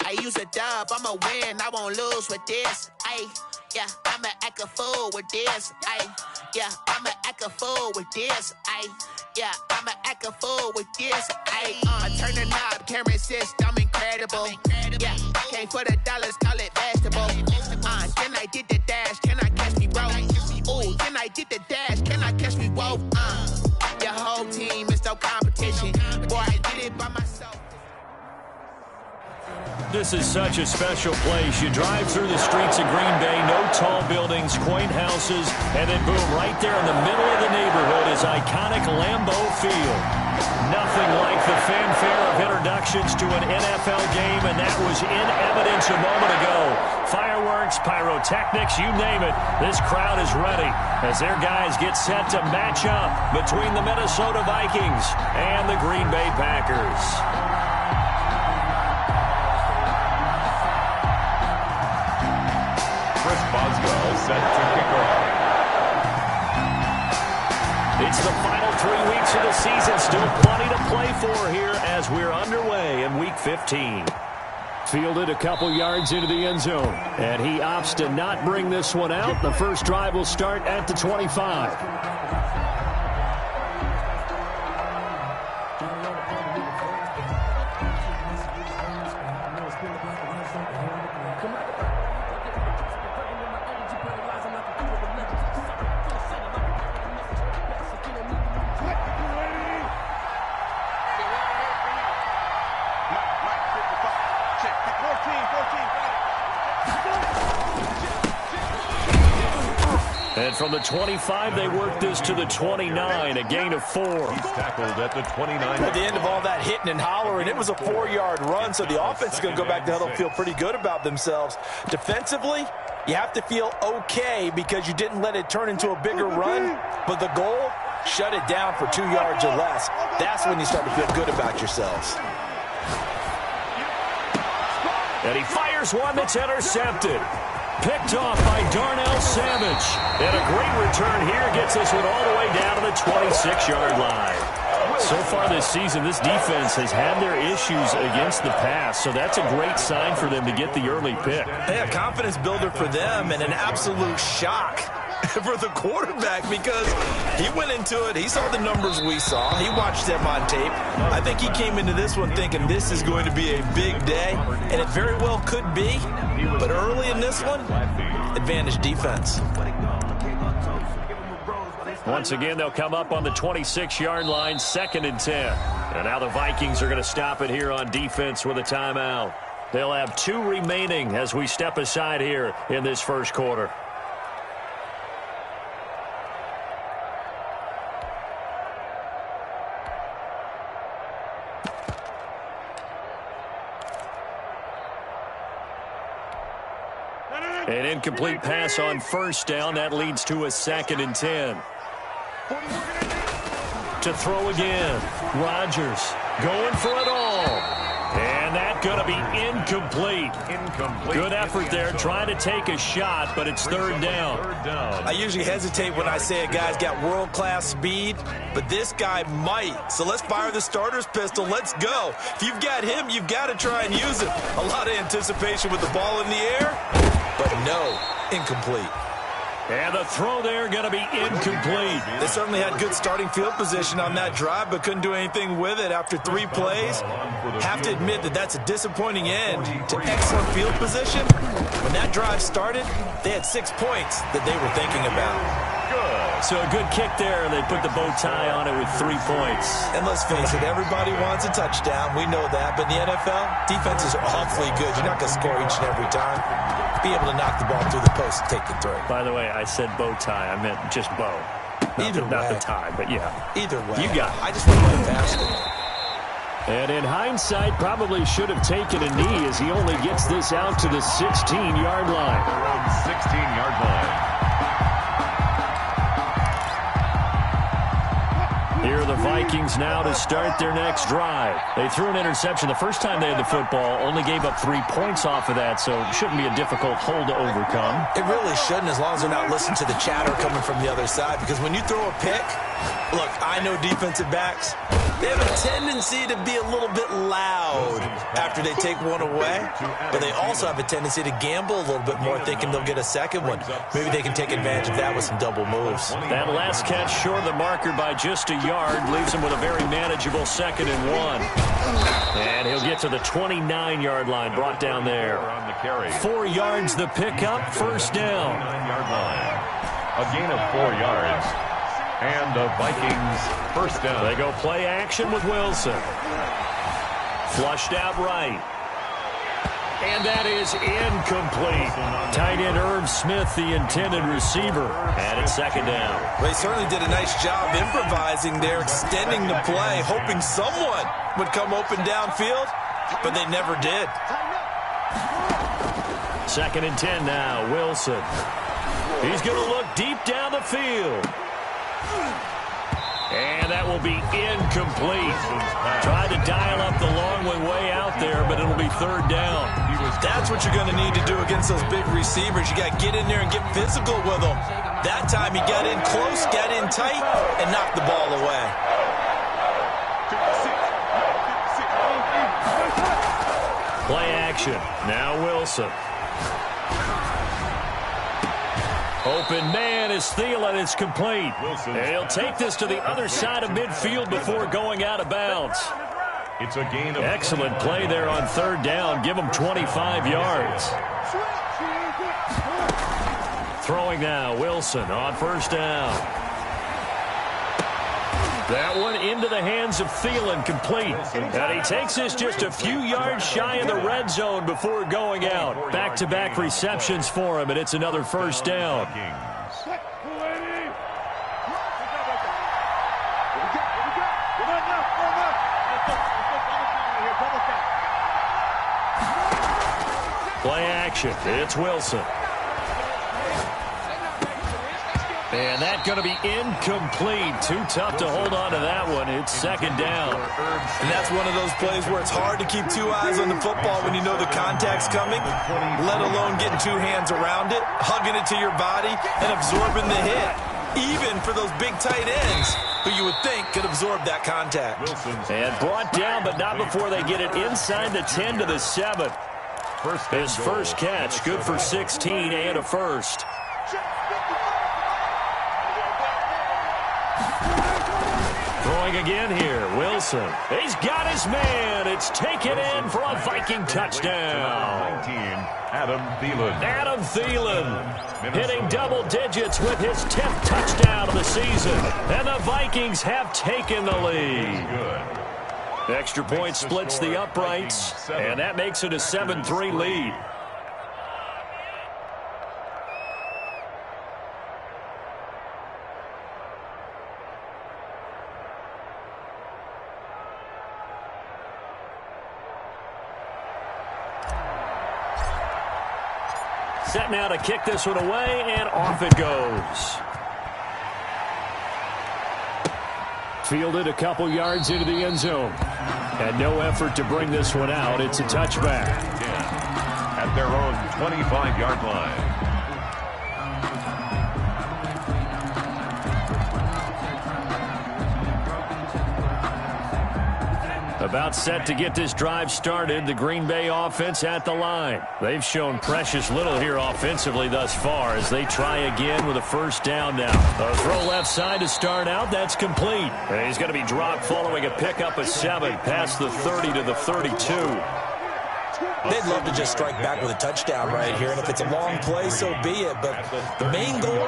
I use a dub, I'ma win, I won't lose with this. Ay, yeah, I'ma act a fool with this. Ay, yeah, I'ma act a fool with this. Ay, yeah, I'ma act a fool with this. Ay, turn the knob, camera assist, I'm incredible. Yeah, came for the dollars, call it vegetable. Then I did the dash, can I catch me, bro? Ooh, then I did the dash, can I catch me, whoa? Your whole team is no competition. Boy, I did it by myself. This is such a special place. You drive through the streets of Green Bay, no tall buildings, quaint houses, and then boom, right there in the middle of the neighborhood is iconic Lambeau Field. Nothing like the fanfare of introductions to an NFL game, and that was in evidence a moment ago. Fireworks, pyrotechnics, you name it, this crowd is ready as their guys get set to match up between the Minnesota Vikings and the Green Bay Packers. Boswell set to kick off. It's the final 3 weeks of the season. Still plenty to play for here as we're underway in Week 15. Fielded a couple yards into the end zone. And he opts to not bring this one out. The first drive will start at the 25. And from the 25, they work this to the 29, a gain of 4. He's tackled at the 29. At the end of all that hitting and hollering, it was a 4-yard run, so the offense is going to go back to huddle and feel pretty good about themselves. Defensively, you have to feel okay because you didn't let it turn into a bigger run, but the goal, shut it down for 2 yards or less. That's when you start to feel good about yourselves. And he fires one that's intercepted. Picked off by Darnell Savage. And a great return here gets this one all the way down to the 26-yard line. So far this season, this defense has had their issues against the pass, so that's a great sign for them to get the early pick. Yeah, confidence builder for them and an absolute shock for the quarterback because he went into it. He saw the numbers we saw. He watched them on tape. I think he came into this one thinking this is going to be a big day, and it very well could be. But early in this one, advantage defense. Once again, they'll come up on the 26-yard line, 2nd and 10. And now the Vikings are going to stop it here on defense with a timeout. They'll have 2 remaining as we step aside here in this first quarter. An incomplete pass on first down. That leads to a 2nd and 10. To throw again. Rodgers going for it all. And that's going to be incomplete. Good effort there trying to take a shot, but it's 3rd down. I usually hesitate when I say a guy's got world-class speed, but this guy might. So let's fire the starter's pistol. Let's go. If you've got him, you've got to try and use it. A lot of anticipation with the ball in the air, but no, incomplete. And the throw there going to be incomplete. They certainly had good starting field position on that drive, but couldn't do anything with it after 3 plays. Have to admit that that's a disappointing end to excellent field position. When that drive started, they had 6 points that they were thinking about. So a good kick there, and they put the bow tie on it with 3 points. And let's face it, everybody wants a touchdown. We know that. But in the NFL, defenses are awfully good. You're not going to score each and every time. Be able to knock the ball through the post and take the throw. By the way, I said bow tie. I meant just bow. Not the tie, but yeah. Either way. You got it. I just want to get past it. And in hindsight, probably should have taken a knee as he only gets this out to the 16-yard line. 16-yard line. Here are the Vikings now to start their next drive. They threw an interception the first time they had the football, only gave up 3 points off of that, so it shouldn't be a difficult hole to overcome. It really shouldn't, as long as they're not listening to the chatter coming from the other side, because when you throw a pick, look, I know defensive backs, they have a tendency to be a little bit loud after they take one away, but they also have a tendency to gamble a little bit more, thinking they'll get a second one. Maybe they can take advantage of that with some double moves. That last catch short of the marker by just a yard leaves him with a very manageable 2nd and 1. And he'll get to the 29-yard line, brought down there. 4 yards the pickup, first down. 9-yard line. A gain of 4 yards. And the Vikings first down. They go play action with Wilson. Flushed out right. And that is incomplete. Tight end Irv Smith, the intended receiver. And it's 2nd down. They certainly did a nice job improvising there, extending the play, hoping someone would come open downfield, but they never did. 2nd and 10 now, Wilson. He's going to look deep down the field. And that will be incomplete. Tried to dial up the long way out there, but it'll be 3rd down. That's what you're going to need to do against those big receivers. You got to get in there and get physical with them. That time he got in close, got in tight, and knocked the ball away. Play action. Now Wilson. Open man is Thielen. It's complete. And he'll take this to the other side of midfield before going out of bounds. It's a gain of excellent play there on 3rd down. Give him 25 yards. Throwing now, Wilson on 1st down. That one into the hands of Thielen, complete. And he takes this just a few yards shy of the red zone before going out. Back-to-back receptions for him, and it's another 1st down. Play action. It's Wilson. And that's going to be incomplete. Too tough to hold on to that one. It's 2nd down. And that's one of those plays where it's hard to keep 2 eyes on the football when you know the contact's coming, let alone getting 2 hands around it, hugging it to your body, and absorbing the hit. Even for those big tight ends who you would think could absorb that contact. And brought down, but not before they get it inside the 10 to the 7. His first catch, good for 16 and a first. Throwing again here, Wilson. He's got his man. It's taken in for a Viking touchdown. 19, Adam Thielen. Adam Thielen hitting double digits with his 10th touchdown of the season. And the Vikings have taken the lead. Good. Extra point splits the uprights, and that makes it a 7-3 lead. Set now to kick this one away, and off it goes. Fielded a couple yards into the end zone. And no effort to bring this one out. It's a touchback. At their own 25-yard line. About set to get this drive started. The Green Bay offense at the line. They've shown precious little here offensively thus far as they try again with a 1st down now. A throw left side to start out. That's complete. And he's going to be dropped following a pickup of 7 past the 30 to the 32. They'd love to just strike back with a touchdown right here, and if it's a long play, so be it. But the main goal,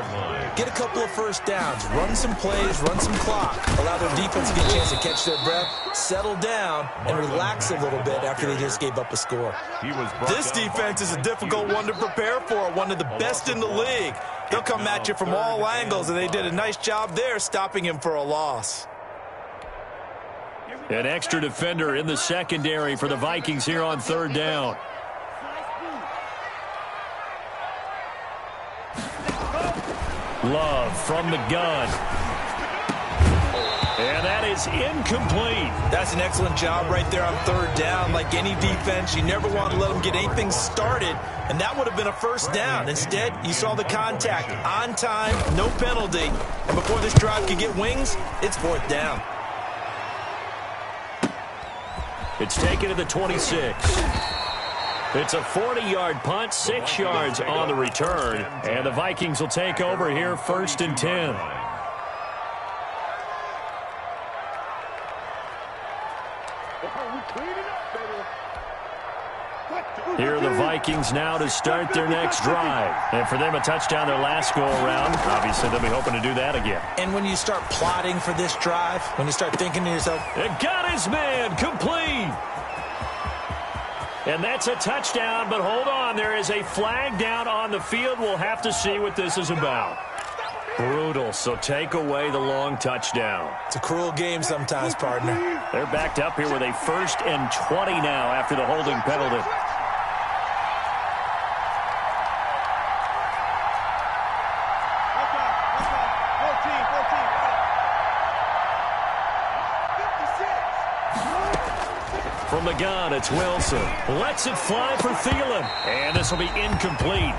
get a couple of 1st downs, run some plays, run some clock, allow their defense to get a chance to catch their breath, settle down, and relax a little bit after they just gave up a score. This defense is a difficult one to prepare for, one of the best in the league. They'll come at you from all angles, and they did a nice job there stopping him for a loss. An extra defender in the secondary for the Vikings here on 3rd down. Love from the gun. And that is incomplete. That's an excellent job right there on third down. Like any defense, you never want to let them get anything started, and that would have been a first down. Instead, you saw the contact on time, no penalty, and before this drive could get wings, it's fourth down. It's taken to the 26. It's a 40-yard punt, 6 yards on the return, and the Vikings will take over here, 1st and 10. Here are the Vikings now to start their next drive. And for them, a touchdown their last go-around. Obviously, they'll be hoping to do that again. And when you start plotting for this drive, when you start thinking to yourself, it got his man complete. And that's a touchdown, but hold on. There is a flag down on the field. We'll have to see what this is about. Brutal, so take away the long touchdown. It's a cruel game sometimes, partner. They're backed up here with a 1st and 20 now after the holding penalty. From the gun, it's Wilson. Lets it fly for Thielen. And this will be incomplete.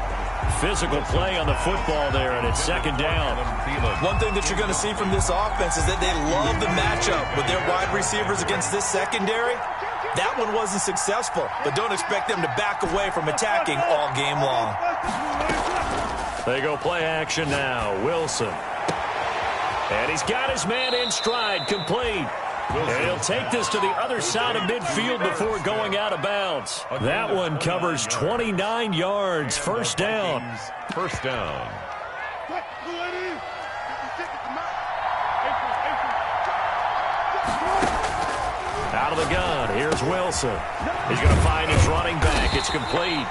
Physical play on the football there, and it's 2nd down. One thing that you're going to see from this offense is that they love the matchup with their wide receivers against this secondary. That one wasn't successful, but don't expect them to back away from attacking all game long. They go play action now. Wilson. And he's got his man in stride, complete. And he'll take this to the other side of midfield before going out of bounds. That one covers 29 yards. 1st down. 1st down. Out of the gun. Here's Wilson. He's going to find his running back. It's complete.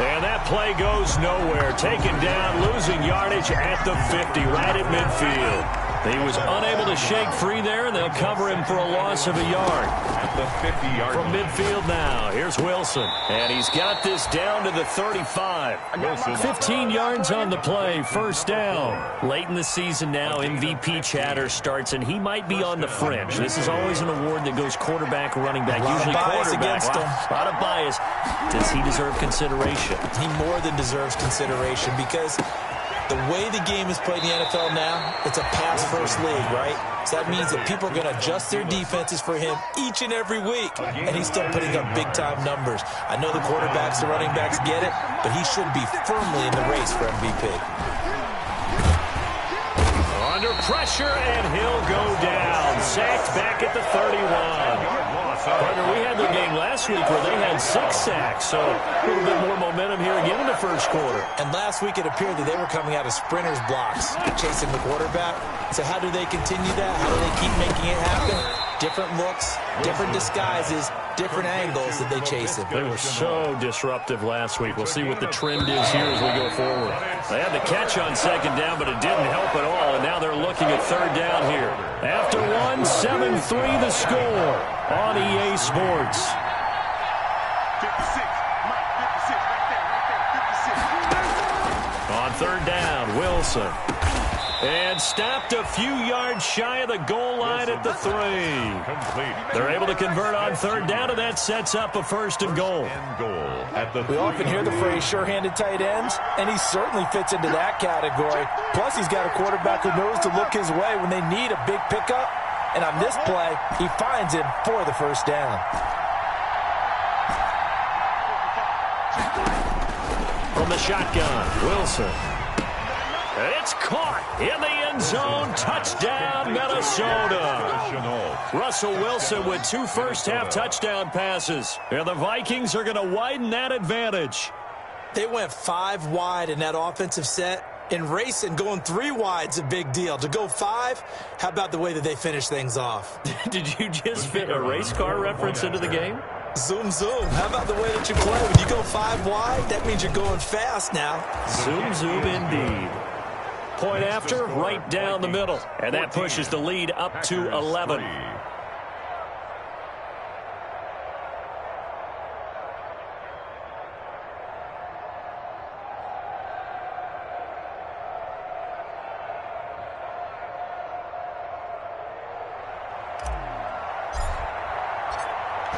And that play goes nowhere. Taken down, losing yardage at the 50, right at midfield. He was unable to shake free there, and they'll cover him for a loss of a yard. At the 50-yard From midfield now, here's Wilson. And he's got this down to the 35. 15 yards on the play, 1st down. Late in the season now, MVP chatter starts, and he might be on the fringe. This is always an award that goes quarterback, running back, usually quarterback. A lot of bias. Does he deserve consideration? He more than deserves consideration because the way the game is played in the NFL now, it's a pass-first league, right? So that means that people are going to adjust their defenses for him each and every week, and he's still putting up big-time numbers. I know the quarterbacks, the running backs get it, but he should be firmly in the race for MVP. Under pressure, and he'll go down. Sacked back at the 31. Partner, we had the game last week where they had 6 sacks, so a little bit more momentum here again in the 1st quarter. And last week it appeared that they were coming out of sprinters blocks, chasing the quarterback. So how do they continue that? How do they keep making it happen? Different looks, different disguises, different angles that they chase him. They were so disruptive last week. We'll see what the trend is here as we go forward. They had the catch on 2nd down, but it didn't help at all, and now they're looking at 3rd down here. After 1, 7-3 the score on EA Sports. 56, Mike, 56, right there, 56. On 3rd down, Wilson. And stopped a few yards shy of the goal line at the 3. They're able to convert on 3rd down, and that sets up a 1st and goal. We often hear the phrase sure-handed tight ends, and he certainly fits into that category. Plus, he's got a quarterback who knows to look his way when they need a big pickup. And on this play, he finds him for the 1st down. From the shotgun, Wilson. It's caught in the end zone. Touchdown, Minnesota. Russell Wilson with 2 first-half touchdown passes. And the Vikings are going to widen that advantage. They went 5 wide in that offensive set. And racing, going 3 wide's a big deal. To go 5, how about the way that they finish things off? Did you just fit a race car reference into the game? Zoom, zoom. How about the way that you play? When you go 5 wide, that means you're going fast now. Zoom, zoom indeed. Point after, right down the middle. And that pushes the lead up to 11.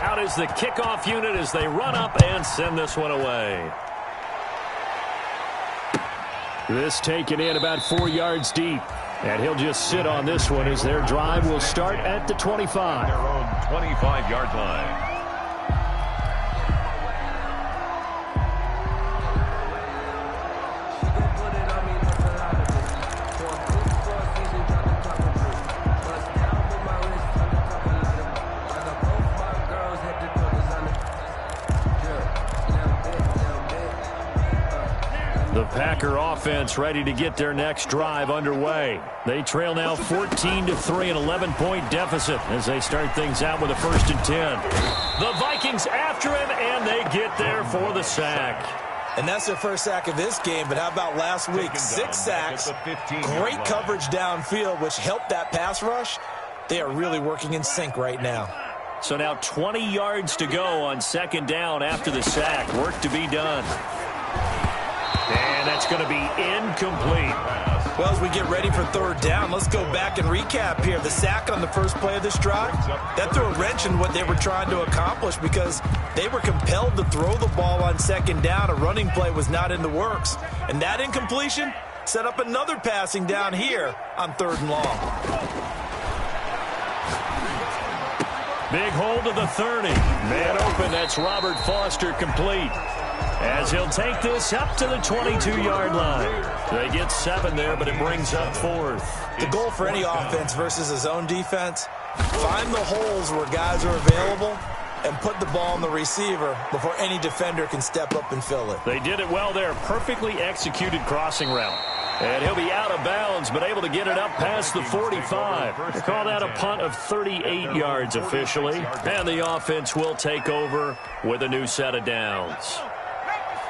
Out is the kickoff unit as they run up and send this one away. This taken in about 4 yards deep. And he'll just sit on this one as their drive will start at the 25. Their own 25-yard line. The Packer offense ready to get their next drive underway. They trail now 14-3, an 11-point deficit as they start things out with a 1st and 10. The Vikings after him, and they get there for the sack. And that's their first sack of this game, but how about last week? 6 sacks, great coverage downfield, which helped that pass rush. They are really working in sync right now. So now 20 yards to go on 2nd down after the sack. Work to be done. And that's going to be incomplete. Well, as we get ready for 3rd down, let's go back and recap here. The sack on the first play of this drive, that threw a wrench in what they were trying to accomplish because they were compelled to throw the ball on 2nd down. A running play was not in the works. And that incompletion set up another passing down here on 3rd and long. Big hold to the 30. Man open, that's Robert Foster complete. As he'll take this up to the 22-yard line. They get 7 there, but it brings up 4th. The goal for any offense versus a zone defense, find the holes where guys are available and put the ball on the receiver before any defender can step up and fill it. They did it well there. Perfectly executed crossing route. And he'll be out of bounds, but able to get it up past the 45. They call that a punt of 38 yards officially. And the offense will take over with a new set of downs.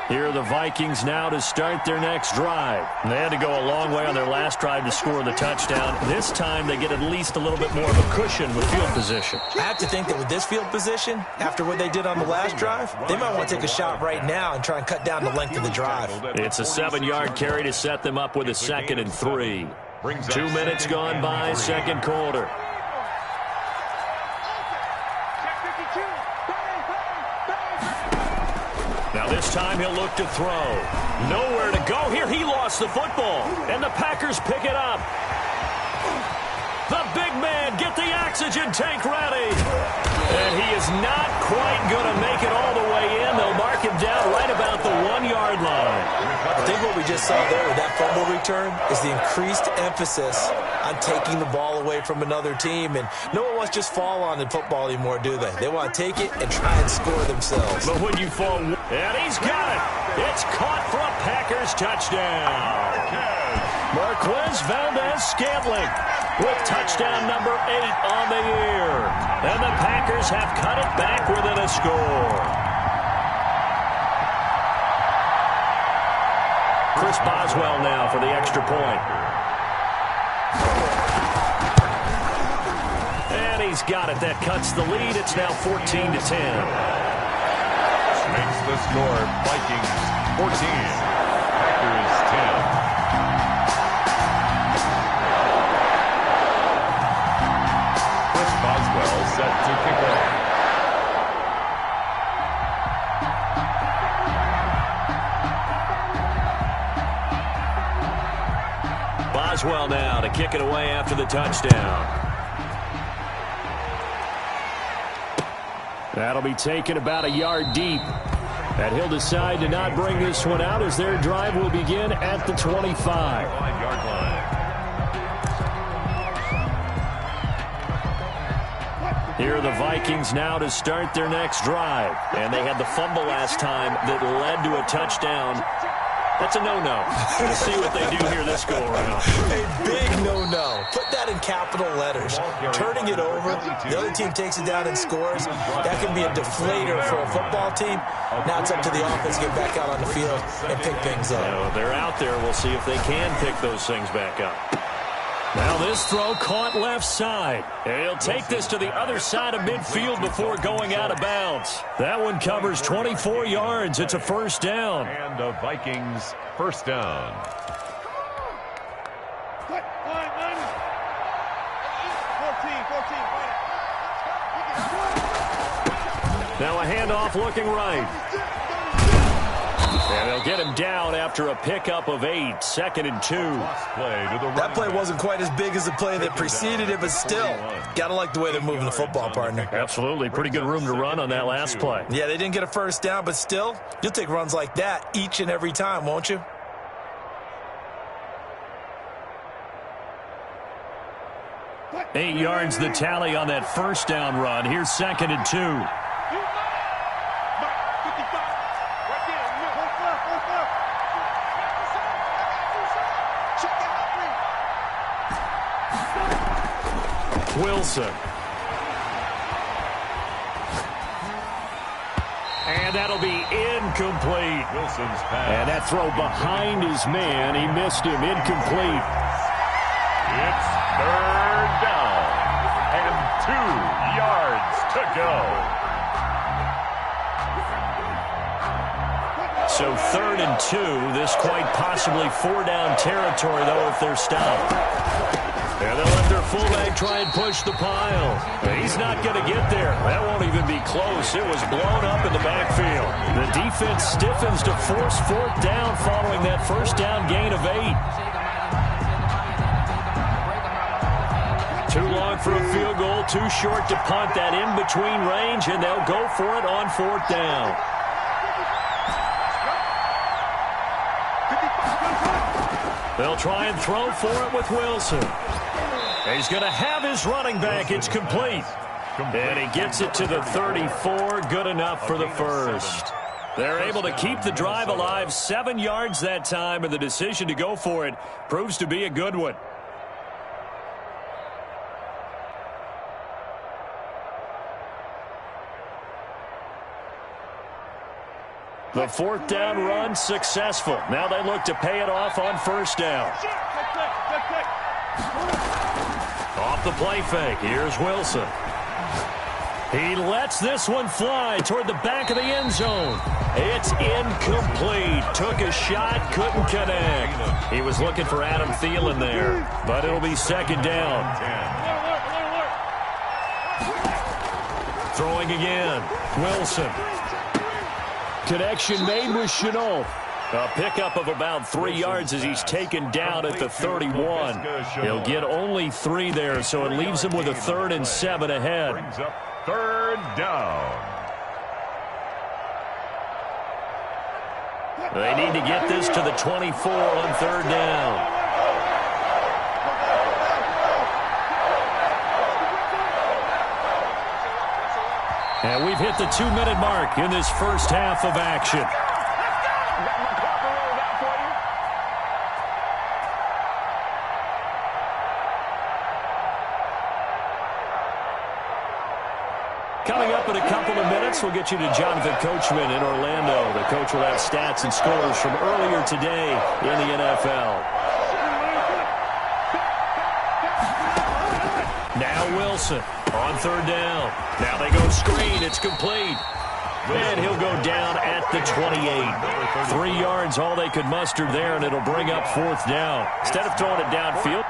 Here are the Vikings now to start their next drive. They had to go a long way on their last drive to score the touchdown. This time they get at least a little bit more of a cushion with field position. I have to think that with this field position, after what they did on the last drive, they might want to take a shot right now and try and cut down the length of the drive. It's a 7-yard carry to set them up with a 2nd and 3. 2 minutes gone by, 2nd quarter. Now this time he'll look to throw. Nowhere to go here. He lost the football. And the Packers pick it up. The big man, get the oxygen tank ready. And he is not quite going to make it all the way in. They'll mark him down right about the 1-yard line. I think what we just saw there with that fumble return is the increased emphasis on taking the ball away from another team. And no one wants to just fall on in football anymore, do they? They want to take it and try and score themselves. But when you fall, and he's got it. It's caught for a Packers touchdown. Marquez Valdez-Scantling with touchdown number 8 on the year. And the Packers have cut it back within a score. Chris Boswell now for the extra point. And he's got it. That cuts the lead. It's now 14-10. Makes the score Vikings 14, Packers 10. Chris Boswell set to kick off. Boswell now to kick it away after the touchdown. That'll be taken about a yard deep. And he'll decide to not bring this one out as their drive will begin at the 25. 5-yard line. Here are the Vikings now to start their next drive. And they had the fumble last time that led to a touchdown. That's a no-no. We'll see what they do here this go-around. A big no-no. Put that in capital letters. Turning it over, the other team takes it down and scores. That can be a deflator for a football team. Now it's up to the offense to get back out on the field and pick things up. They're out there. We'll see if they can pick those things back up. Now this throw caught left side. And he'll take this to the other side of midfield before going out of bounds. That one covers 24 yards. It's a 1st down. And the Vikings 1st down. Now a handoff looking right. And they'll get him down after a pickup of 8, 2nd and 2. That play wasn't quite as big as the play that preceded it, but still, got to like the way they're moving the football, partner. Absolutely. Pretty good room to run on that last play. Yeah, they didn't get a first down, but still, you'll take runs like that each and every time, won't you? Eight yards the tally on that first down run. Here's 2nd and 2. Wilson. And that'll be incomplete. Wilson's pass. And that throw behind his man. He missed him. Incomplete. It's 3rd down. And 2 yards to go. So 3rd and 2. This quite possibly 4-down territory, though, if they're stopped. And they'll let their fullback try and push the pile. He's not going to get there. That won't even be close. It was blown up in the backfield. The defense stiffens to force 4th down following that first down gain of 8. Too long for a field goal, too short to punt. That in-between range, and they'll go for it on 4th down. They'll try and throw for it with Wilson. He's going to have his running back. It's complete. And he gets it to the 34. Good enough for the first. They're able to keep the drive alive. 7 yards that time, and the decision to go for it proves to be a good one. The 4th down run successful. Now they look to pay it off on 1st down. Off the play fake. Here's Wilson. He lets this one fly toward the back of the end zone. It's incomplete. Took a shot, couldn't connect. He was looking for Adam Thielen there, but it'll be 2nd down. Throwing again. Wilson. Connection made with Chenault. A pickup of about 3 yards as he's taken down at the 31. He'll get only 3 there, so it leaves him with a 3rd and 7 ahead. Brings up 3rd down. They need to get this to the 24 on 3rd down. And we've hit the 2-minute mark in this first half of action. Coming up in a couple of minutes, we'll get you to Jonathan Coachman in Orlando. The coach will have stats and scores from earlier today in the NFL. Now Wilson on 3rd down. Now they go screen. It's complete. And he'll go down at the 28. 3 yards, all they could muster there, and it'll bring up 4th down. Instead of throwing it downfield.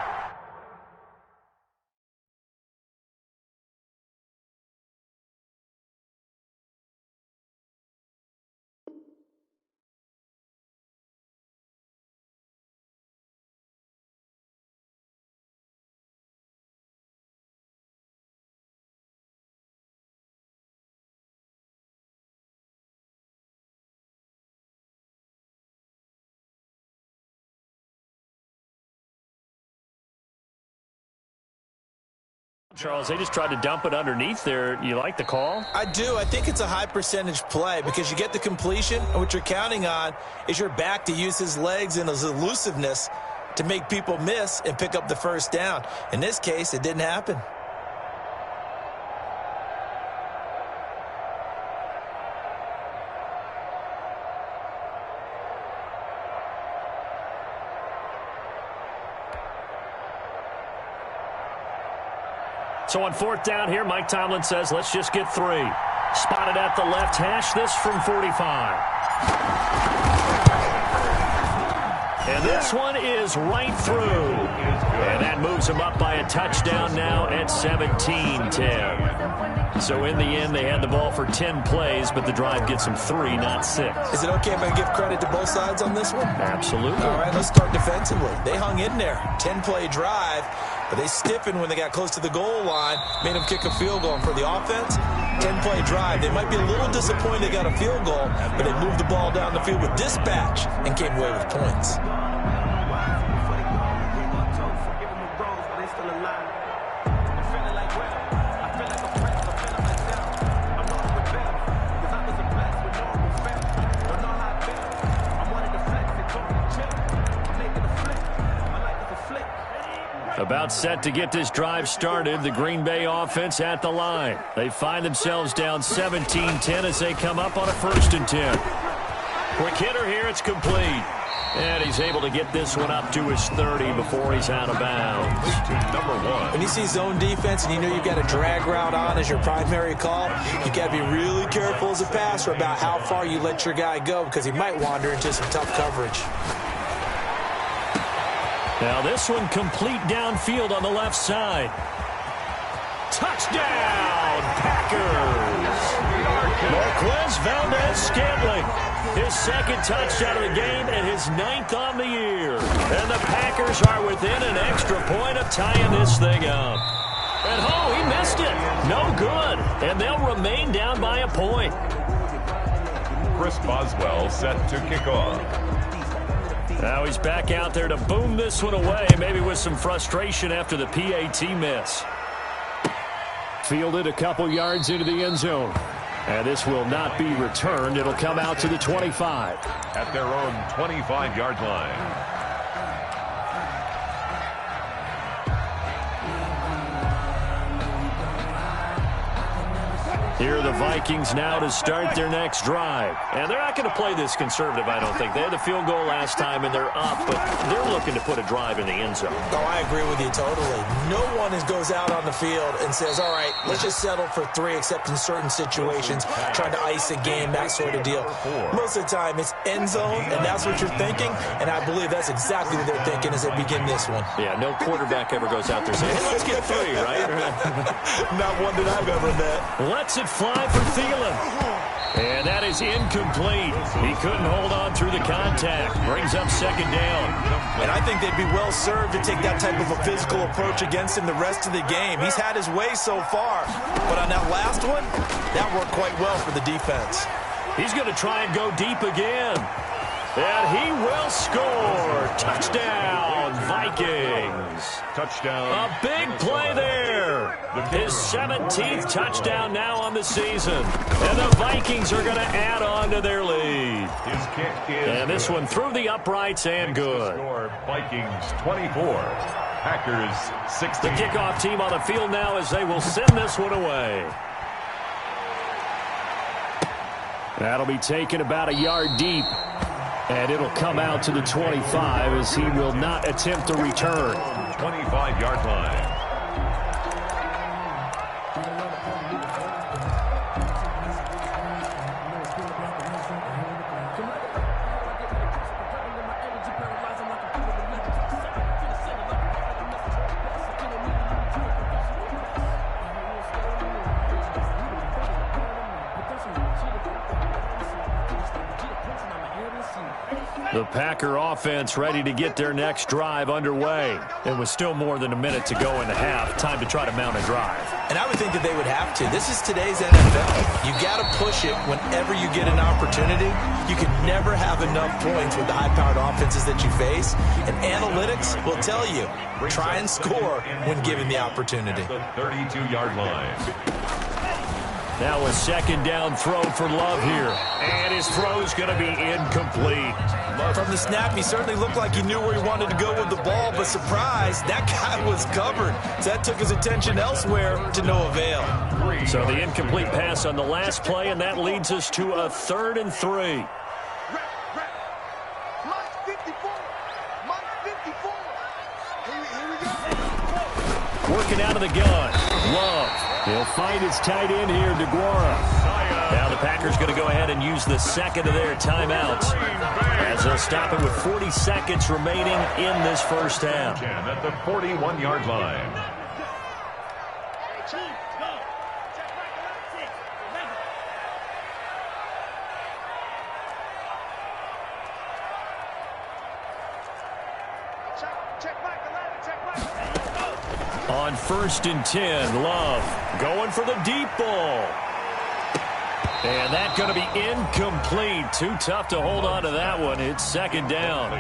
Charles, they just tried to dump it underneath there. You like the call? I do. I think it's a high percentage play because you get the completion, and what you're counting on is your back to use his legs and his elusiveness to make people miss and pick up the first down. In this case, it didn't happen. So on 4th down here, Mike Tomlin says, let's just get 3. Spotted at the left hash, this from 45. And this one is right through. And that moves him up by a touchdown now at 17-10. So in the end, they had the ball for 10 plays, but the drive gets them 3, not 6. Is it okay if I give credit to both sides on this one? Absolutely. All right, let's start defensively. They hung in there. 10-play drive, but they stiffened when they got close to the goal line, made them kick a field goal. And for the offense, 10-play drive. They might be a little disappointed they got a field goal, but they moved the ball down the field with dispatch and came away with points. About set to get this drive started, the Green Bay offense at the line. They find themselves down 17-10 as they come up on a 1st and 10. Quick hitter here, it's complete. And he's able to get this one up to his 30 before he's out of bounds. Number 1. When you see zone defense and you know you've got a drag route on as your primary call, you got to be really careful as a passer about how far you let your guy go because he might wander into some tough coverage. Now this one complete downfield on the left side. Touchdown, Packers! Marquez Valdez-Scantling, his 2nd touchdown of the game and his 9th on the year. And the Packers are within an extra point of tying this thing up. And oh, he missed it. No good. And they'll remain down by a point. Chris Boswell set to kick off. Now he's back out there to boom this one away, maybe with some frustration after the PAT miss. Fielded a couple yards into the end zone. And this will not be returned. It'll come out to the 25. At their own 25-yard line. Here are the Vikings now to start their next drive. And they're not going to play this conservative, I don't think. They had the field goal last time, and they're up, but they're looking to put a drive in the end zone. Oh, I agree with you totally. No one goes out on the field and says, all right, let's just settle for 3, except in certain situations, trying to ice a game, that sort of deal. Most of the time, it's end zone, and that's what you're thinking, and I believe that's exactly what they're thinking as they begin this one. Yeah, no quarterback ever goes out there saying, hey, let's get 3, right? Not one that I've ever met. Let's fly for Thielen. And that is incomplete. He couldn't hold on through the contact. Brings up 2nd down. And I think they'd be well served to take that type of a physical approach against him the rest of the game. He's had his way so far. But on that last one, that worked quite well for the defense. He's going to try and go deep again. And he will score. Touchdown, Vikings. Touchdown. A big play there. His 17th touchdown now on the season. And the Vikings are going to add on to their lead. His kick is and this one through the uprights and good. Score, Vikings 24. Packers 16. The kickoff team on the field now as they will send this one away. That'll be taken about a yard deep. And it'll come out to the 25 as he will not attempt to return. 25-yard line. The Packer offense ready to get their next drive underway. It was still more than a minute to go in the half. Time to try to mount a drive. And I would think that they would have to. This is today's NFL. You got to push it whenever you get an opportunity. You can never have enough points with the high-powered offenses that you face. And analytics will tell you, try and score when given the opportunity. The 32-yard line. Now a 2nd down throw for Love here. And his throw's going to be incomplete. From the snap, he certainly looked like he knew where he wanted to go with the ball, but surprise, that guy was covered. So that took his attention elsewhere to no avail. So the incomplete pass on the last play, and that leads us to a 3rd and 3. Working out of the gun. Love. He'll find his tight end here, DeGuara. Now the Packers going to go ahead and use the 2nd of their timeouts as they'll stop it with 40 seconds remaining in this first half. At the 41-yard line. On 1st and 10, Love going for the deep ball. And that's going to be incomplete. Too tough to hold on to that one. It's 2nd down.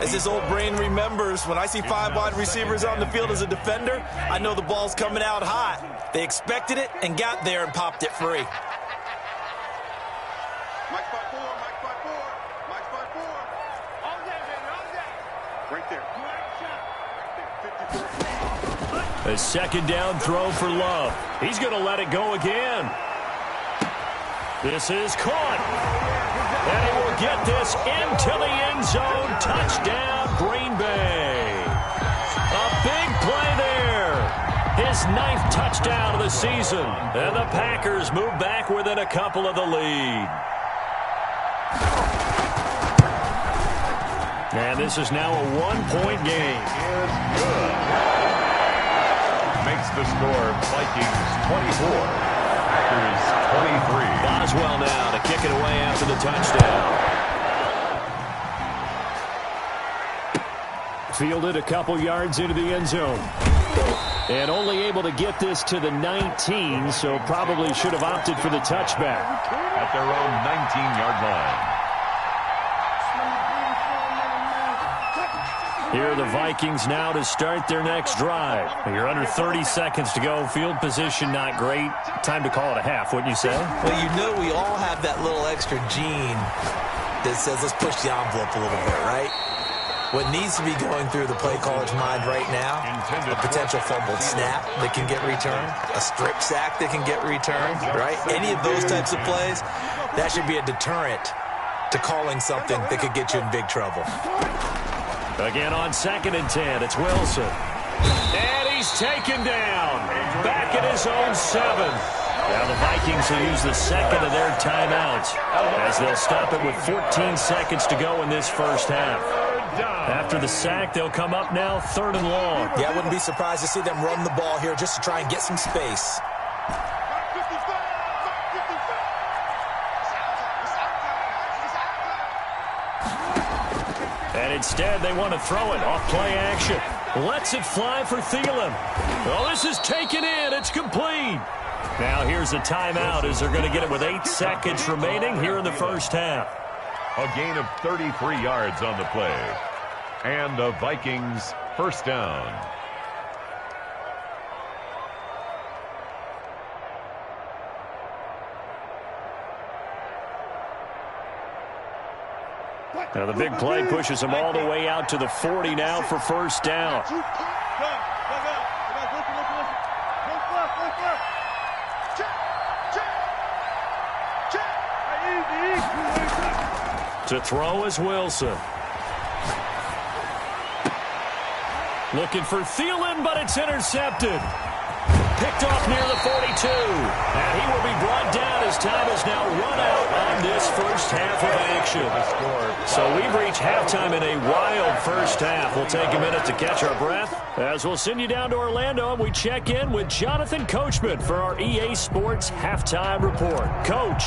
As his old brain remembers, when I see 5 wide receivers on the field as a defender, I know the ball's coming out hot. They expected it and got there and popped it free. Mike's by 4, Mike's by 4, Mike's by 4. All day, baby, all day. Right there. Right there, 54. A 2nd down throw for Love. He's going to let it go again. This is caught. And he will get this into the end zone. Touchdown, Green Bay. A big play there. His 9th touchdown of the season. And the Packers move back within a couple of the lead. And this is now a 1-point game. Is good. Makes the score Vikings 24. Packers 23. Boswell now to kick it away after the touchdown. Fielded a couple yards into the end zone. And only able to get this to the 19, so probably should have opted for the touchback. At their own 19-yard line. Here are the Vikings now to start their next drive. You're under 30 seconds to go. Field position not great. Time to call it a half, wouldn't you say? Well, you know we all have that little extra gene that says let's push the envelope a little bit, right? What needs to be going through the play caller's mind right now, a potential fumbled snap that can get returned, a strip sack that can get returned, right? Any of those types of plays, that should be a deterrent to calling something that could get you in big trouble. Again on 2nd and 10, it's Wilson. And he's taken down. Back at his own 7. Now the Vikings will use the 2nd of their timeouts as they'll stop it with 14 seconds to go in this first half. After the sack, they'll come up now 3rd and long. Yeah, I wouldn't be surprised to see them run the ball here just to try and get some space. And instead, they want to throw it off play action. Lets it fly for Thielen. Well, this is taken in. It's complete. Now here's a timeout as they're going to get it with 8 seconds remaining here in the first half. A gain of 33 yards on the play. And the Vikings 1st down. Now the big play pushes them all the way out to the 40 now for 1st down. To throw is Wilson. Looking for Thielen, but it's intercepted. Picked off near the 42. And he will be brought down as time is now run out on this first half of action. So we've reached halftime in a wild first half. We'll take a minute to catch our breath as we'll send you down to Orlando and we check in with Jonathan Coachman for our EA Sports Halftime Report. Coach.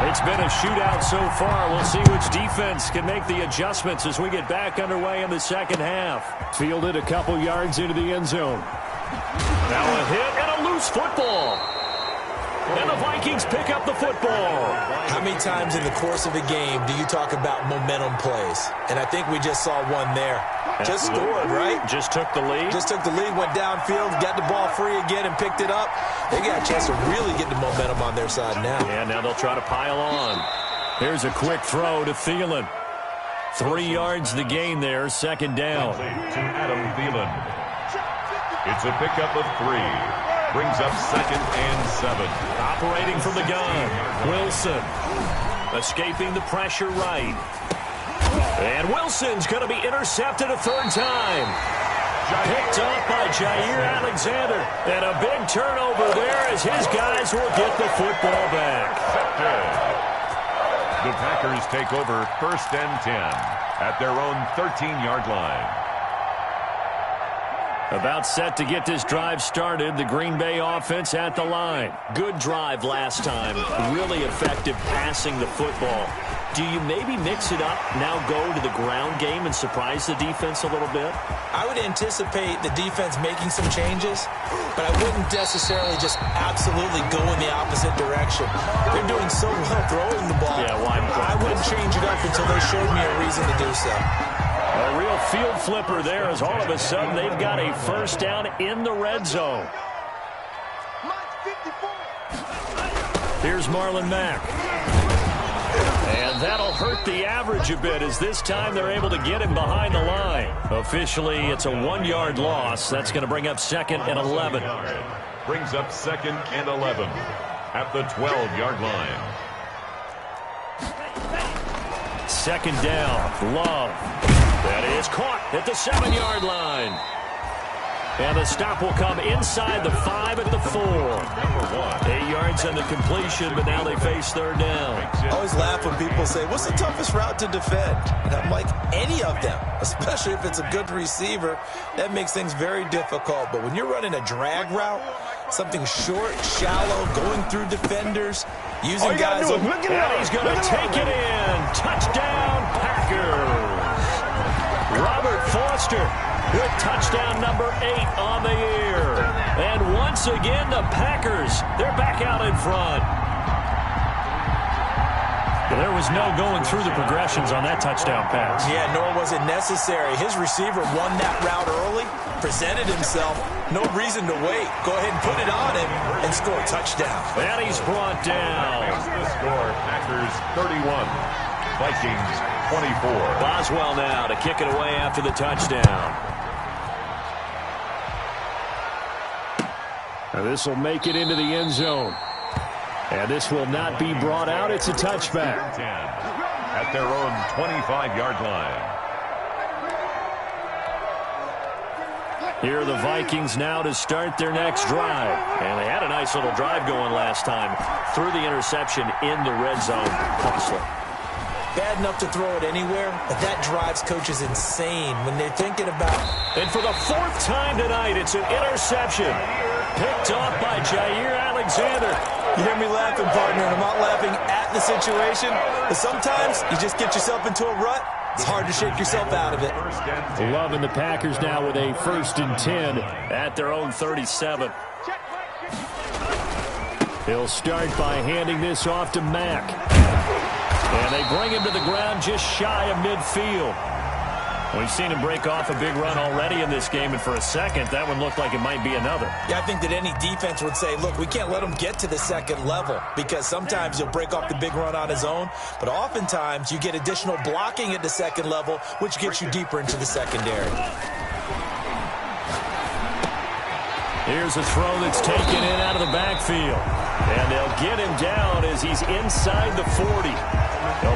It's been a shootout so far. We'll see which defense can make the adjustments as we get back underway in the second half. Fielded a couple yards into the end zone. Now a hit and a loose football. And the Vikings pick up the football. How many times in the course of a game do you talk about momentum plays? And I think we just saw one there. Just scored, right? Just took the lead. Just took the lead, went downfield, got the ball free again and picked it up. They got a chance to really get the momentum on their side now. Yeah, now they'll try to pile on. Here's a quick throw to Thielen. 3 yards the gain there, 2nd down. To Adam Thielen. It's a pickup of 3. Brings up 2nd and 7. Operating from the gun. Wilson. Escaping the pressure right. And Wilson's going to be intercepted a 3rd time. Picked up by Jair Alexander. And a big turnover there as his guys will get the football back. The Packers take over 1st and 10 at their own 13-yard line. About set to get this drive started. The Green Bay offense at the line. Good drive last time. Really effective passing the football. Do you maybe mix it up, now go to the ground game and surprise the defense a little bit? I would anticipate the defense making some changes, but I wouldn't necessarily just absolutely go in the opposite direction. They're doing so well throwing the ball. Yeah, well, I wouldn't change it up until they showed me a reason to do so. A real field flipper there as all of a sudden they've got a first down in the red zone. Here's Marlon Mack. And that'll hurt the average a bit as this time they're able to get him behind the line. Officially, it's a 1-yard loss. That's going to bring up 2nd and 11. Brings up 2nd and 11 at the 12-yard line. 2nd down. Love. That is caught at the 7-yard line. And the stop will come inside the 5 at the 4. 8 yards on the completion, but now they face 3rd down. I always laugh when people say, what's the toughest route to defend? And I'm like, any of them, especially if it's a good receiver. That makes things very difficult. But when you're running a drag route, something short, shallow, going through defenders, using guys. And he's going to take it in. Touchdown, Packers. Robert Foster with touchdown number 8 on the year. And once again, the Packers, they're back out in front. There was no going through the progressions on that touchdown pass. Yeah, nor was it necessary. His receiver won that route early, presented himself. No reason to wait. Go ahead and put it on him and score a touchdown. And he's brought down. The score, Packers 31, Vikings 24. Boswell now to kick it away after the touchdown. Now this will make it into the end zone. And this will not be brought out. It's a touchback. 10 at their own 25-yard line. Here are the Vikings now to start their next drive. And they had a nice little drive going last time. Threw the interception in the red zone. Costly. Bad enough to throw it anywhere, but that drives coaches insane when they're thinking about. And for the 4th time tonight, it's an interception. Picked off by Jair Alexander. You hear me laughing, partner, and I'm not laughing at the situation, but sometimes you just get yourself into a rut. It's hard to shake yourself out of it. Love and the Packers now with a 1st and 10 at their own 37. He'll start by handing this off to Mack. And they bring him to the ground just shy of midfield. We've seen him break off a big run already in this game, and for a second, that one looked like it might be another. Yeah, I think that any defense would say, look, we can't let him get to the 2nd level because sometimes he'll break off the big run on his own, but oftentimes you get additional blocking at the 2nd level, which gets you deeper into the secondary. Here's a throw that's taken in out of the backfield. And they'll get him down as he's inside the 40.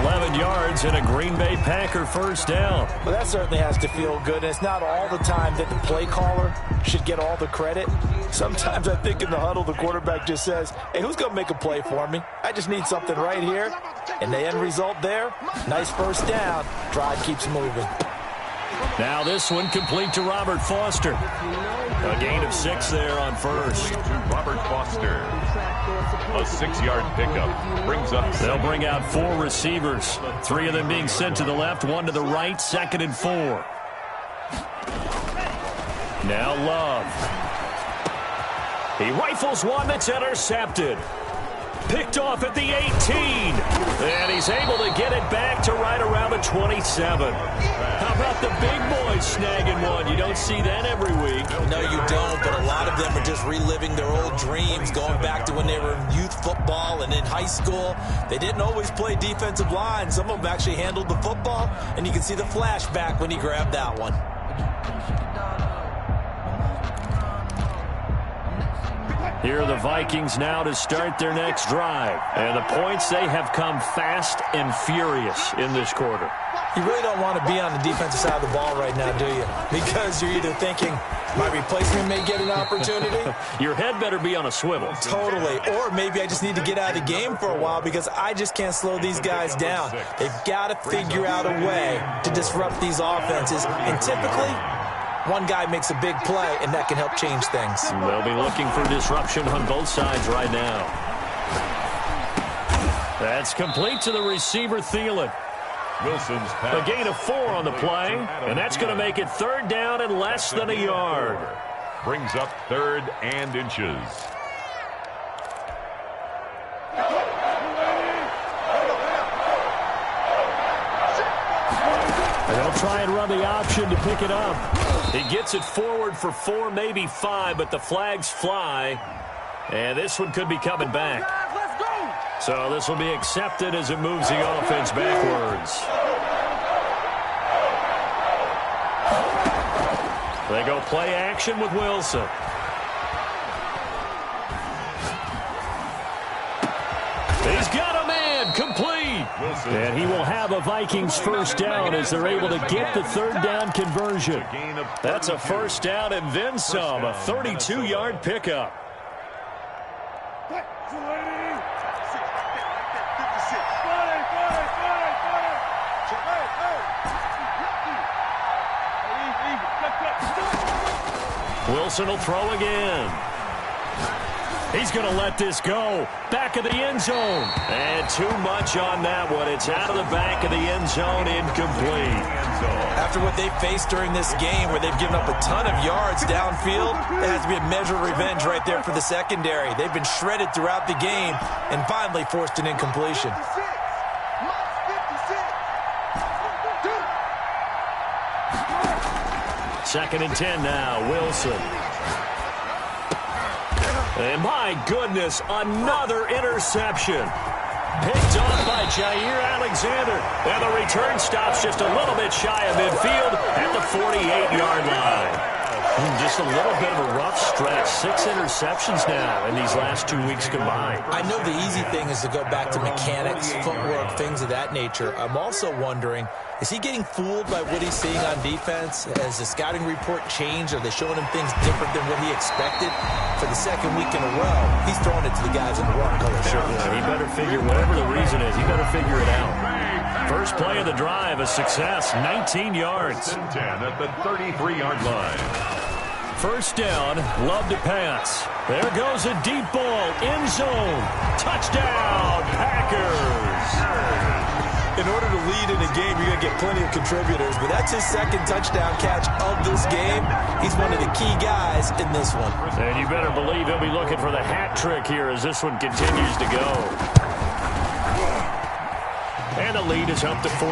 11 yards and a Green Bay Packer first down. Well, that certainly has to feel good. And it's not all the time that the play caller should get all the credit. Sometimes I think in the huddle, the quarterback just says, hey, who's going to make a play for me? I just need something right here. And the end result there, nice first down. Drive keeps moving. Now this one complete to Robert Foster. A gain of 6 there on first. To Robert Foster. A 6-yard pickup brings up. They'll bring out 4 receivers. 3 of them being sent to the left, 1 to the right, 2nd and 4. Now Love. He rifles one that's intercepted. Picked off at the 18. And he's able to get it back to right around the 27. How about the big boys snagging one? You don't see that every week. No, you don't, but a lot of them are just reliving their old dreams, going back to when they were in youth football and in high school. They didn't always play defensive line. Some of them actually handled the football, and you can see the flashback when he grabbed that one. Here are the Vikings now to start their next drive. And the points, they have come fast and furious in this quarter. You really don't want to be on the defensive side of the ball right now, do you? Because you're either thinking, my replacement may get an opportunity. Your head better be on a swivel. Totally. Or maybe I just need to get out of the game for a while because I just can't slow these guys down. They've got to figure out a way to disrupt these offenses. And typically, One guy makes a big play, and that can help change things. They'll be looking for disruption on both sides right now. That's complete to the receiver, Thielen. Wilson's pass. A gain of 4 on the play, and that's going to make it 3rd down and less than a yard. Brings up 3rd and inches. They'll try and run the option to pick it up. He gets it forward for 4, maybe 5, but the flags fly. And this one could be coming back. So this will be accepted as it moves the offense backwards. They go play action with Wilson. He's got a man, complete. And he will have a Vikings first down as they're able to get the 3rd down conversion. That's a first down and then some, a 32-yard pickup. Wilson will throw again. He's going to let this go. Back of the end zone. And too much on that one. It's out of the back of the end zone, incomplete. After what they've faced during this game where they've given up a ton of yards downfield, it has to be a measure of revenge right there for the secondary. They've been shredded throughout the game and finally forced an incompletion. Second and 10 now, Wilson. And my goodness, another interception. Picked off by Jair Alexander. And the return stops just a little bit shy of midfield at the 48-yard line. Just a little bit of a rough stretch. 6 interceptions now in these last 2 weeks combined. I know the easy thing is to go back to mechanics, footwork, things of that nature. I'm also wondering, is he getting fooled by what he's seeing on defense? Has the scouting report changed? Are they showing him things different than what he expected? For the second week in a row, he's throwing it to the guys in the wrong color shirt. Yeah, he better figure, whatever the reason is, he better figure it out. First play of the drive, a success, 19 yards. 10 at the 33-yard line. First down, Love to pass. There goes a deep ball, end zone. Touchdown, Packers. In order to lead in a game, you're going to get plenty of contributors, but that's his second touchdown catch of this game. He's one of the key guys in this one. And you better believe he'll be looking for the hat trick here as this one continues to go. And the lead is up to 14.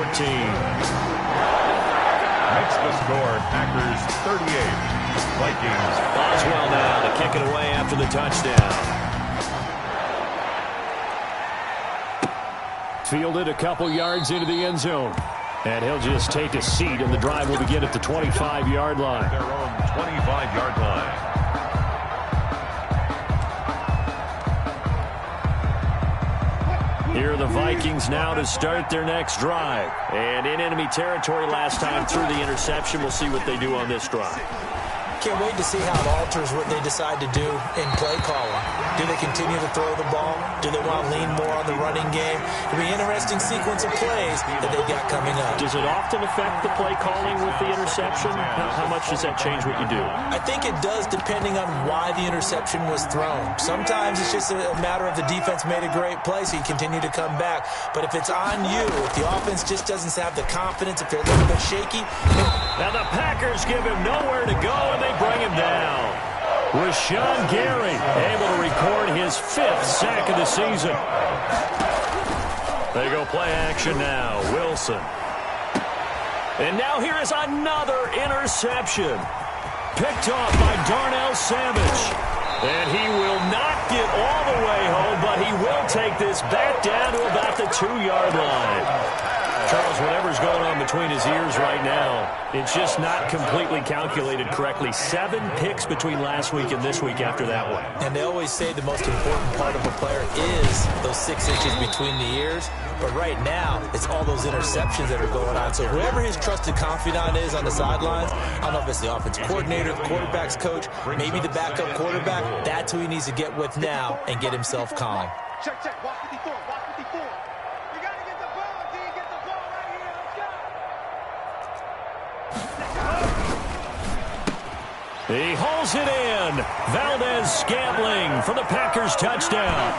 Makes the score, Packers 38. Vikings. Boswell now to kick it away after the touchdown. Fielded a couple yards into the end zone. And he'll just take a seat, and the drive will begin at the 25-yard line. Their own 25-yard line. Here are the Vikings now to start their next drive. And in enemy territory last time through the interception. We'll see what they do on this drive. Can't wait to see how it alters what they decide to do in play calling. Do they continue to throw the ball? Do they want to lean more on the running game? It'll be an interesting sequence of plays that they've got coming up. Does it often affect the play calling with the interception? How much does that change what you do? I think it does depending on why the interception was thrown. Sometimes it's just a matter of the defense made a great play, so you continue to come back. But if it's on you, if the offense just doesn't have the confidence, if they're a little bit shaky. Now the Packers give him nowhere to go, and they bring him down. Rashawn Gary able to record his 5th sack of the season. They go play action now. Wilson. And now here is another interception. Picked off by Darnell Savage. And he will not get all the way home, but he will take this back down to about the 2-yard line. Charles, whatever's going on between his ears right now, it's just not completely calculated correctly. 7 picks between last week and this week after that one. And they always say the most important part of a player is those 6 inches between the ears. But right now, it's all those interceptions that are going on. So whoever his trusted confidant is on the sidelines, I don't know if it's the offense coordinator, the quarterback's coach, maybe the backup quarterback, that's who he needs to get with now and get himself calm. Check, check. Watch 54. Watch 54. We got to get the ball, D. Get the ball right here. Let's go. He hauls it in. Valdez-Scantling for the Packers touchdown.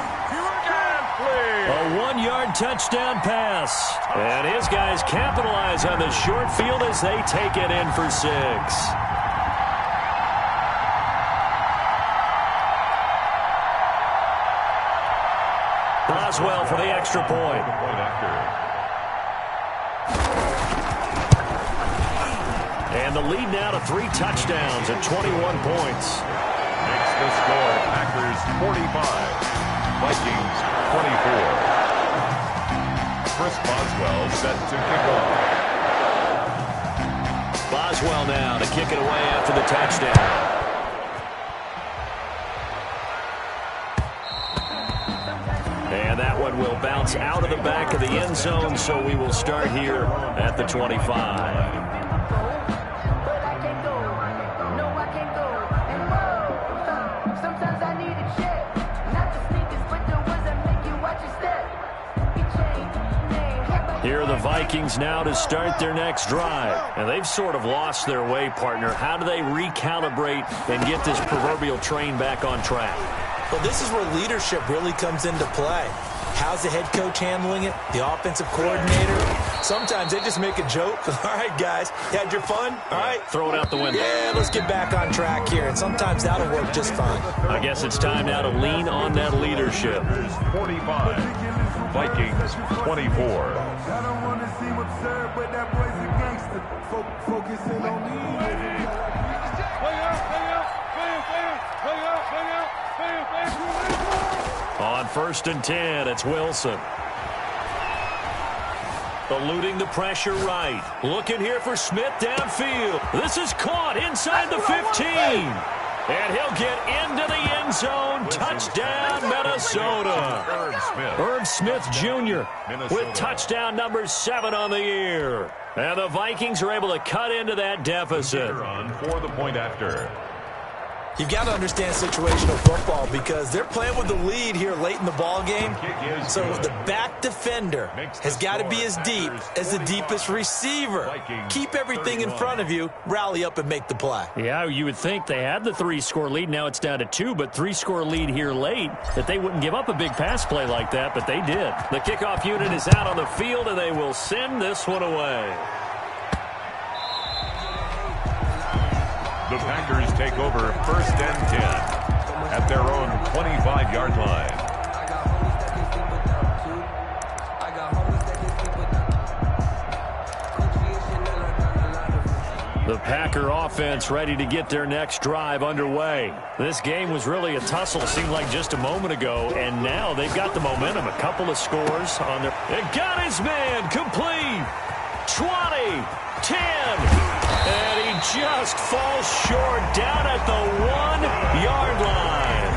A 1-yard touchdown pass. And his guys capitalize on the short field as they take it in for 6. Boswell for the extra point. And the lead now to 3 touchdowns at 21 points. Makes the score Packers 45, Vikings 24. Chris Boswell set to kick off. Boswell now to kick it away after the touchdown. And that one will bounce out of the back of the end zone, so we will start here at the 25. Here are the Vikings now to start their next drive. And they've sort of lost their way, partner. How do they recalibrate and get this proverbial train back on track? Well, this is where leadership really comes into play. How's the head coach handling it? The offensive coordinator? Sometimes they just make a joke. All right, guys, you had your fun? All right. Throw it out the window. Yeah, let's get back on track here. And sometimes that'll work just fine. I guess it's time now to lean on that leadership. 45, Vikings 24. On 1st and 10, it's Wilson. Eluding the pressure right. Looking here for Smith downfield. This is caught inside the 15. And he'll get into the end zone. Touchdown, Minnesota. Herb Smith Jr. with touchdown number 7 on the year. And the Vikings are able to cut into that deficit. For the point after. You've got to understand situational football because they're playing with the lead here late in the ball game. So the back defender has got to be as deep as the deepest receiver. Keep everything in front of you, rally up and make the play. Yeah, you would think they had the 3-score lead. Now it's down to 2, but 3-score lead here late, that they wouldn't give up a big pass play like that, but they did. The kickoff unit is out on the field, and they will send this one away. The Packers take over 1st and 10 at their own 25-yard line. The Packer offense ready to get their next drive underway. This game was really a tussle, seemed like just a moment ago, and now they've got the momentum. A couple of scores on their... It got his man complete. 20, 10... And he just falls short down at the 1-yard line.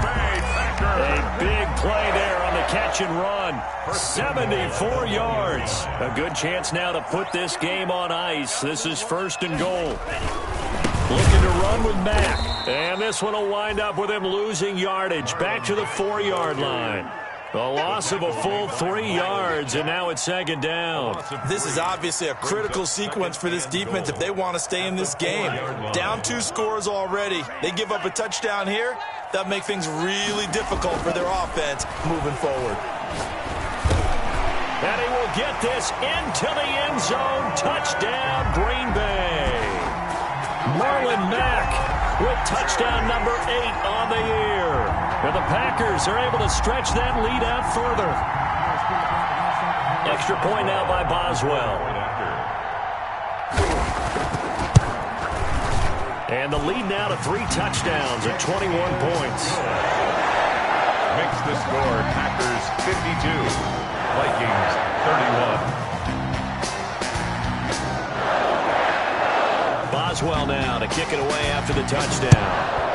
A big play there on the catch and run. 74 yards. A good chance now to put this game on ice. This is 1st and goal. Looking to run with Mack. And this one will wind up with him losing yardage. Back to the 4-yard line. A loss of a full 3 yards, and now it's 2nd down. This is obviously a critical sequence for this defense if they want to stay in this game. Down 2 scores already. They give up a touchdown here. That'll make things really difficult for their offense moving forward. And he will get this into the end zone. Touchdown, Green Bay. Marlon Mack with touchdown number 8 on the year. And the Packers are able to stretch that lead out further. Extra point now by Boswell. And the lead now to 3 touchdowns at 21 points. Makes the score Packers 52, Vikings 31. Boswell now to kick it away after the touchdown.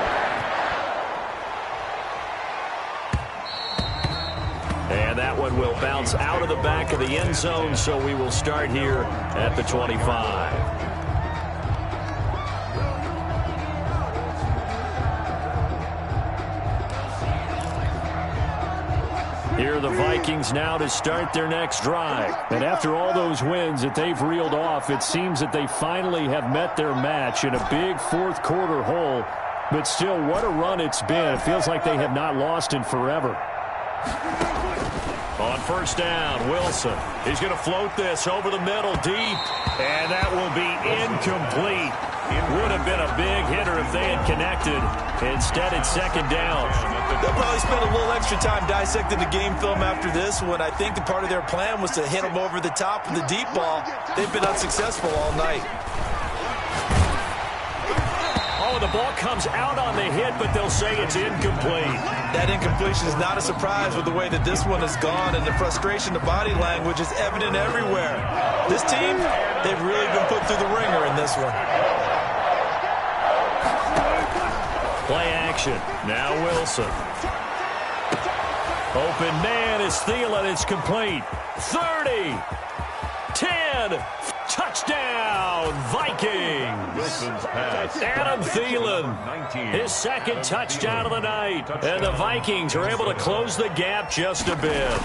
And that one will bounce out of the back of the end zone, so we will start here at the 25. Here are the Vikings now to start their next drive. And after all those wins that they've reeled off, it seems that they finally have met their match in a big 4th quarter hole. But still, what a run it's been. It feels like they have not lost in forever. On first down, Wilson. He's going to float this over the middle deep. And that will be incomplete. It would have been a big hitter if they had connected. Instead, it's second down. They'll probably spend a little extra time dissecting the game film after this one. I think the part of their plan was to hit them over the top with the deep ball. They've been unsuccessful all night. Oh, the ball comes out on the hit, but they'll say it's incomplete. That incompletion is not a surprise with the way that this one has gone, and the frustration, the body language is evident everywhere. This team, they've really been put through the ringer in this one. Play action. Now Wilson. Open man is Thielen. It's complete. 30. 10. Touchdown, Vikings. Wilson's pass. Adam Thielen, his second touchdown of the night. And the Vikings are able to close the gap just a bit.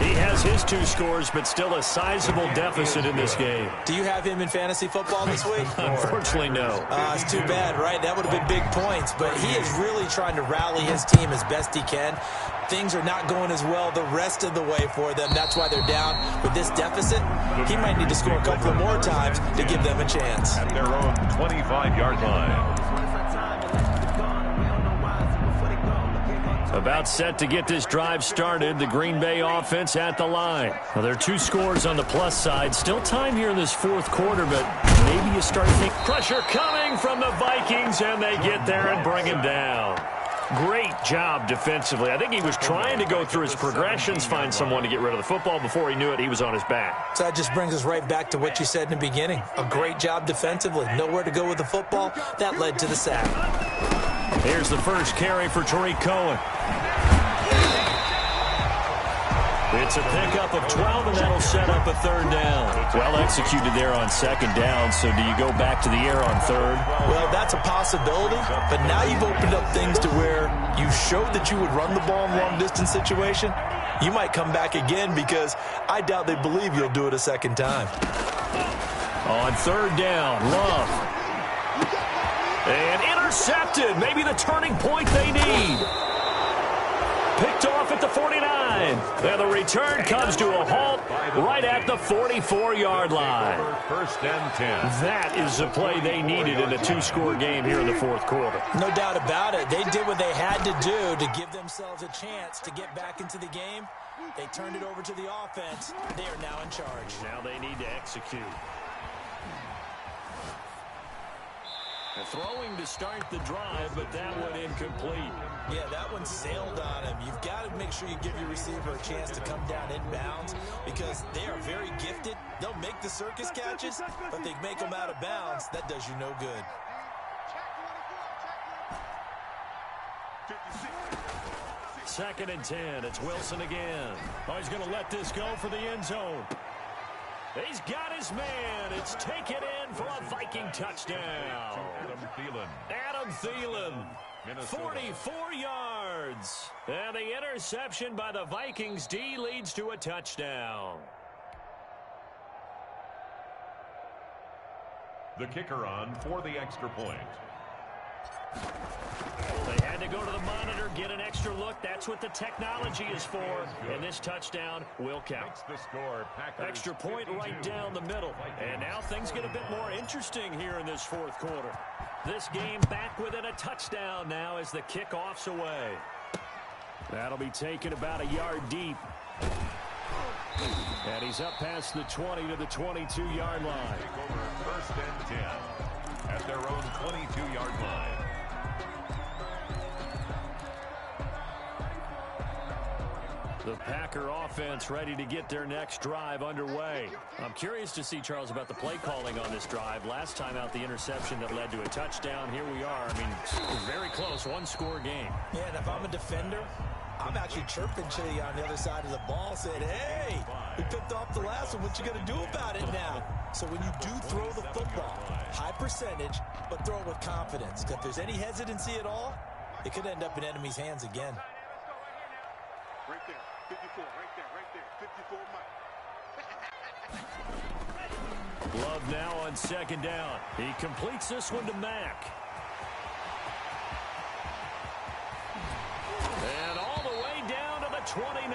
He has his 2 scores, but still a sizable deficit in this game. Do you have him in fantasy football this week? Unfortunately, no. It's too bad, right? That would have been big points, but he is really trying to rally his team as best he can. Things are not going as well the rest of the way for them. That's why they're down. With this deficit, he might need to score a couple of more times to give them a chance. At their own 25-yard line. About set to get this drive started. The Green Bay offense at the line. Well, there are 2 scores on the plus side. Still time here in this fourth quarter, but maybe you start thinking pressure coming from the Vikings, and they get there and bring him down. Great job defensively. I think he was trying to go through his progressions, find someone to get rid of the football. Before he knew it, he was on his back. So that just brings us right back to what you said in the beginning. A great job defensively. Nowhere to go with the football. That led to the sack. Here's the first carry for Tariq Cohen. It's a pickup of 12, and that'll set up a third down. Well executed there on second down, so do you go back to the air on third? Well, that's a possibility, but now you've opened up things to where you showed that you would run the ball in long-distance situation. You might come back again because I doubt they believe you'll do it a second time. On third down, Love. And intercepted. Maybe the turning point they need. Picked off at the 49. And the return comes to a halt right at the 44-yard line. First and 10. That is the play they needed in a 2-score game here in the fourth quarter. No doubt about it. They did what they had to do to give themselves a chance to get back into the game. They turned it over to the offense. They are now in charge. Now they need to execute. Throwing to start the drive, but that one incomplete. Yeah, that one sailed on him. You've got to make sure you give your receiver a chance to come down inbounds because they are very gifted. They'll make the circus catches, but they make them out of bounds. That does you no good. Second and 10. It's Wilson again. Oh, he's going to let this go for the end zone. He's got his man. It's taken in for a Viking touchdown. Adam Thielen. 44 yards. And the interception by the Vikings D leads to a touchdown. The kicker on for the extra point. They had to go to the monitor, get an extra look. That's what the technology is for. And this touchdown will count. The score, Packers Extra point 52. Right down the middle. And now things get a bit more interesting here in this fourth quarter. This game back within a touchdown now as the kickoff's away. That'll be taken about a yard deep. And he's up past the 20 to the 22-yard line. Take over first and 10 at their own 22-yard line. The Packer offense ready to get their next drive underway. I'm curious to see, Charles, about the play calling on this drive. Last time out, the interception that led to a touchdown. Here we are. I mean, very close, one-score game. Yeah, and if I'm a defender, I'm actually chirping Chili on the other side of the ball, saying, hey, we picked off the last one. What you going to do about it now? So when you do throw the football, high percentage, but throw it with confidence. Because if there's any hesitancy at all, it could end up in enemy's hands again. Right there, 54, right there, 54 Mike. Love now on second down. He completes this one to Mack. 29.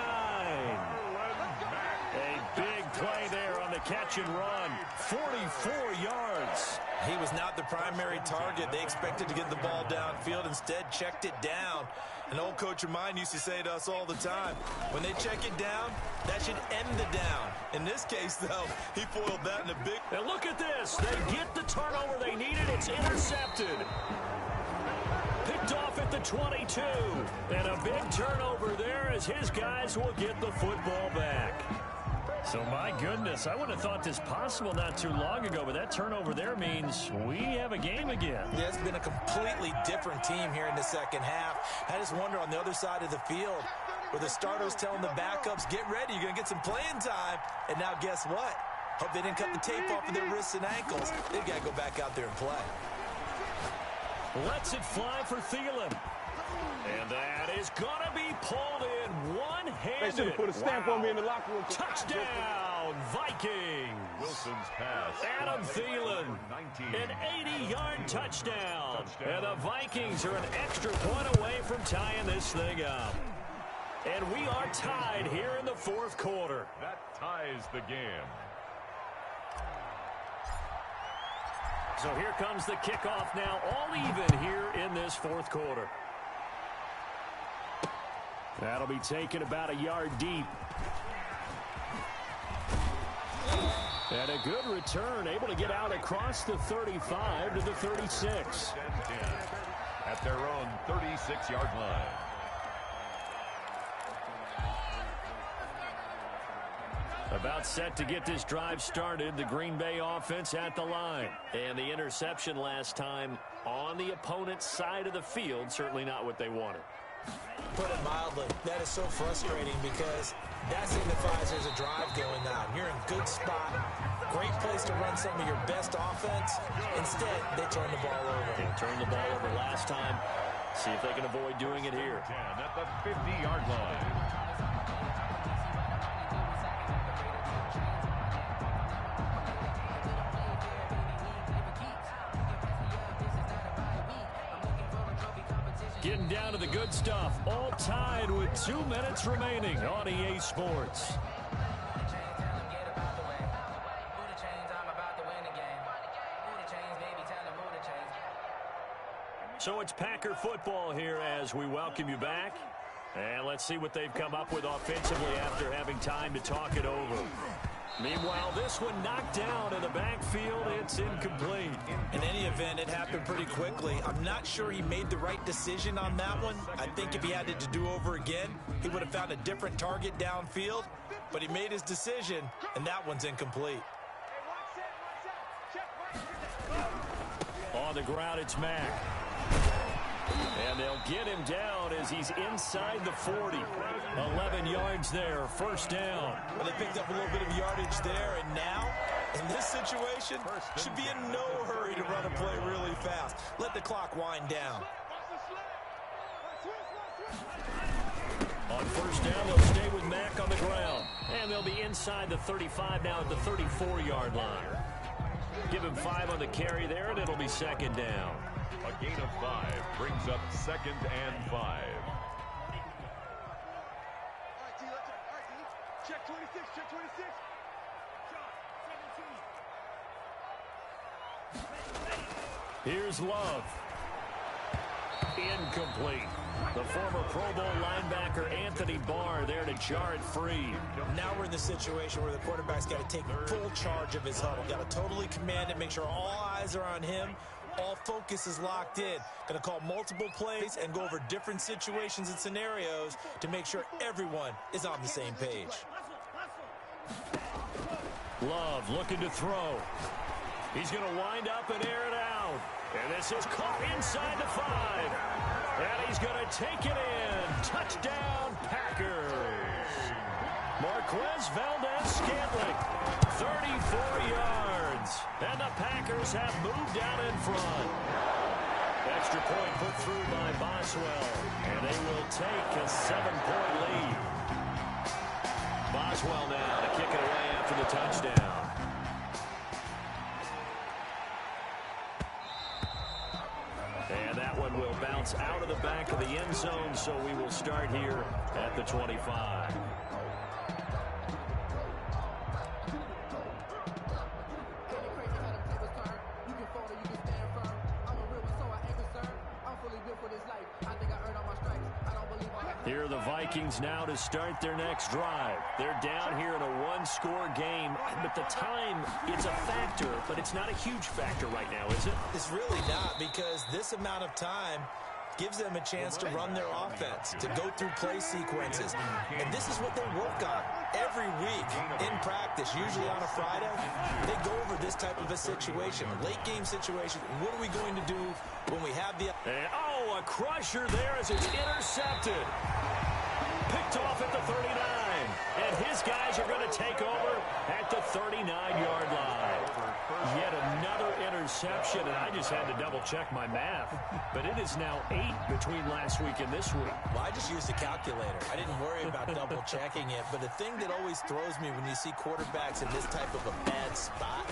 A big play there on the catch and run. 44 yards. He was not the primary target. They expected to get the ball downfield. Instead, checked it down. An old coach of mine used to say to us all the time, when they check it down, that should end the down. In this case, though, he foiled that in a big... And look at this. They get the turnover they needed. It's intercepted. Picked off at the 22. And a big turnover there as his guys will get the football back. So, my goodness, I wouldn't have thought this possible not too long ago, but that turnover there means we have a game again. Yeah, it's been a completely different team here in the second half. I just wonder on the other side of the field, where the starters telling the backups, get ready, you're going to get some playing time. And now guess what? Hope they didn't cut the tape off of their wrists and ankles. They've got to go back out there and play. Lets it fly for Thielen. And that is going to be pulled in one-handed. They should have put a stamp on me in the locker room. Touchdown, Vikings. Wilson's pass. Adam Thielen, an 80-yard touchdown. And the Vikings are an extra point away from tying this thing up. And we are tied here in the fourth quarter. That ties the game. So here comes the kickoff now, all even here in this fourth quarter. That'll be taken about a yard deep. And a good return, able to get out across the 35 to the 36. 10-10 at their own 36-yard line. About set to get this drive started, the Green Bay offense at the line. And the interception last time on the opponent's side of the field, certainly not what they wanted. Put it mildly, that is so frustrating because that signifies there's a drive going on. You're in good spot, great place to run some of your best offense. Instead, they turn the ball over. They turned the ball over last time. See if they can avoid doing it here. 10 at the 50-yard line. Getting down to the good stuff. All tied with 2 minutes remaining on EA Sports. So it's Packer football here as we welcome you back. And let's see what they've come up with offensively after having time to talk it over. Meanwhile, this one knocked down in the backfield. It's incomplete. In any event, it happened pretty quickly. I'm not sure he made the right decision on that one. I think if he had it to do over again, he would have found a different target downfield. But he made his decision, and that one's incomplete. On the ground, it's Mack. And they'll get him down as he's inside the 40. 11 yards there, first down. Well, they picked up a little bit of yardage there, and now, in this situation, should be in no hurry to run a play really fast. Let the clock wind down. On first down, they'll stay with Mack on the ground. And they'll be inside the 35 now at the 34-yard line. Give him 5 on the carry there, and it'll be second down. A gain of 5 brings up 2nd and 5. Check 26, check 26. Here's Love. Incomplete. The former Pro Bowl linebacker Anthony Barr there to jar it free. Now we're in the situation where the quarterback's got to take full charge of his huddle. Got to totally command it, make sure all eyes are on him. All focus is locked in. Going to call multiple plays and go over different situations and scenarios to make sure everyone is on the same page. Love looking to throw. He's going to wind up and air it out. And this is caught inside the 5. And he's going to take it in. Touchdown, Packers. Marquez Valdez-Scantling, 34 yards. And the Packers have moved out in front. Extra point put through by Boswell. And they will take a 7-point lead. Boswell now to kick it away after the touchdown. And that one will bounce It's out of the back of the end zone, so we will start here at the 25. Here are the Vikings now to start their next drive. They're down here in a one-score game, but the time is a factor, but it's not a huge factor right now, is it? It's really not, because this amount of time gives them a chance to run their offense, to go through play sequences. And this is what they work on every week in practice, usually on a Friday. They go over this type of a situation, late-game situation. What are we going to do when we have the... a crusher there as it's intercepted. Picked off at the 39. And his guys are going to take over at the 39-yard line. Yet another interception, and I just had to double-check my math. But it is now 8 between last week and this week. Well, I just used a calculator. I didn't worry about double-checking it. But the thing that always throws me when you see quarterbacks in this type of a bad spot,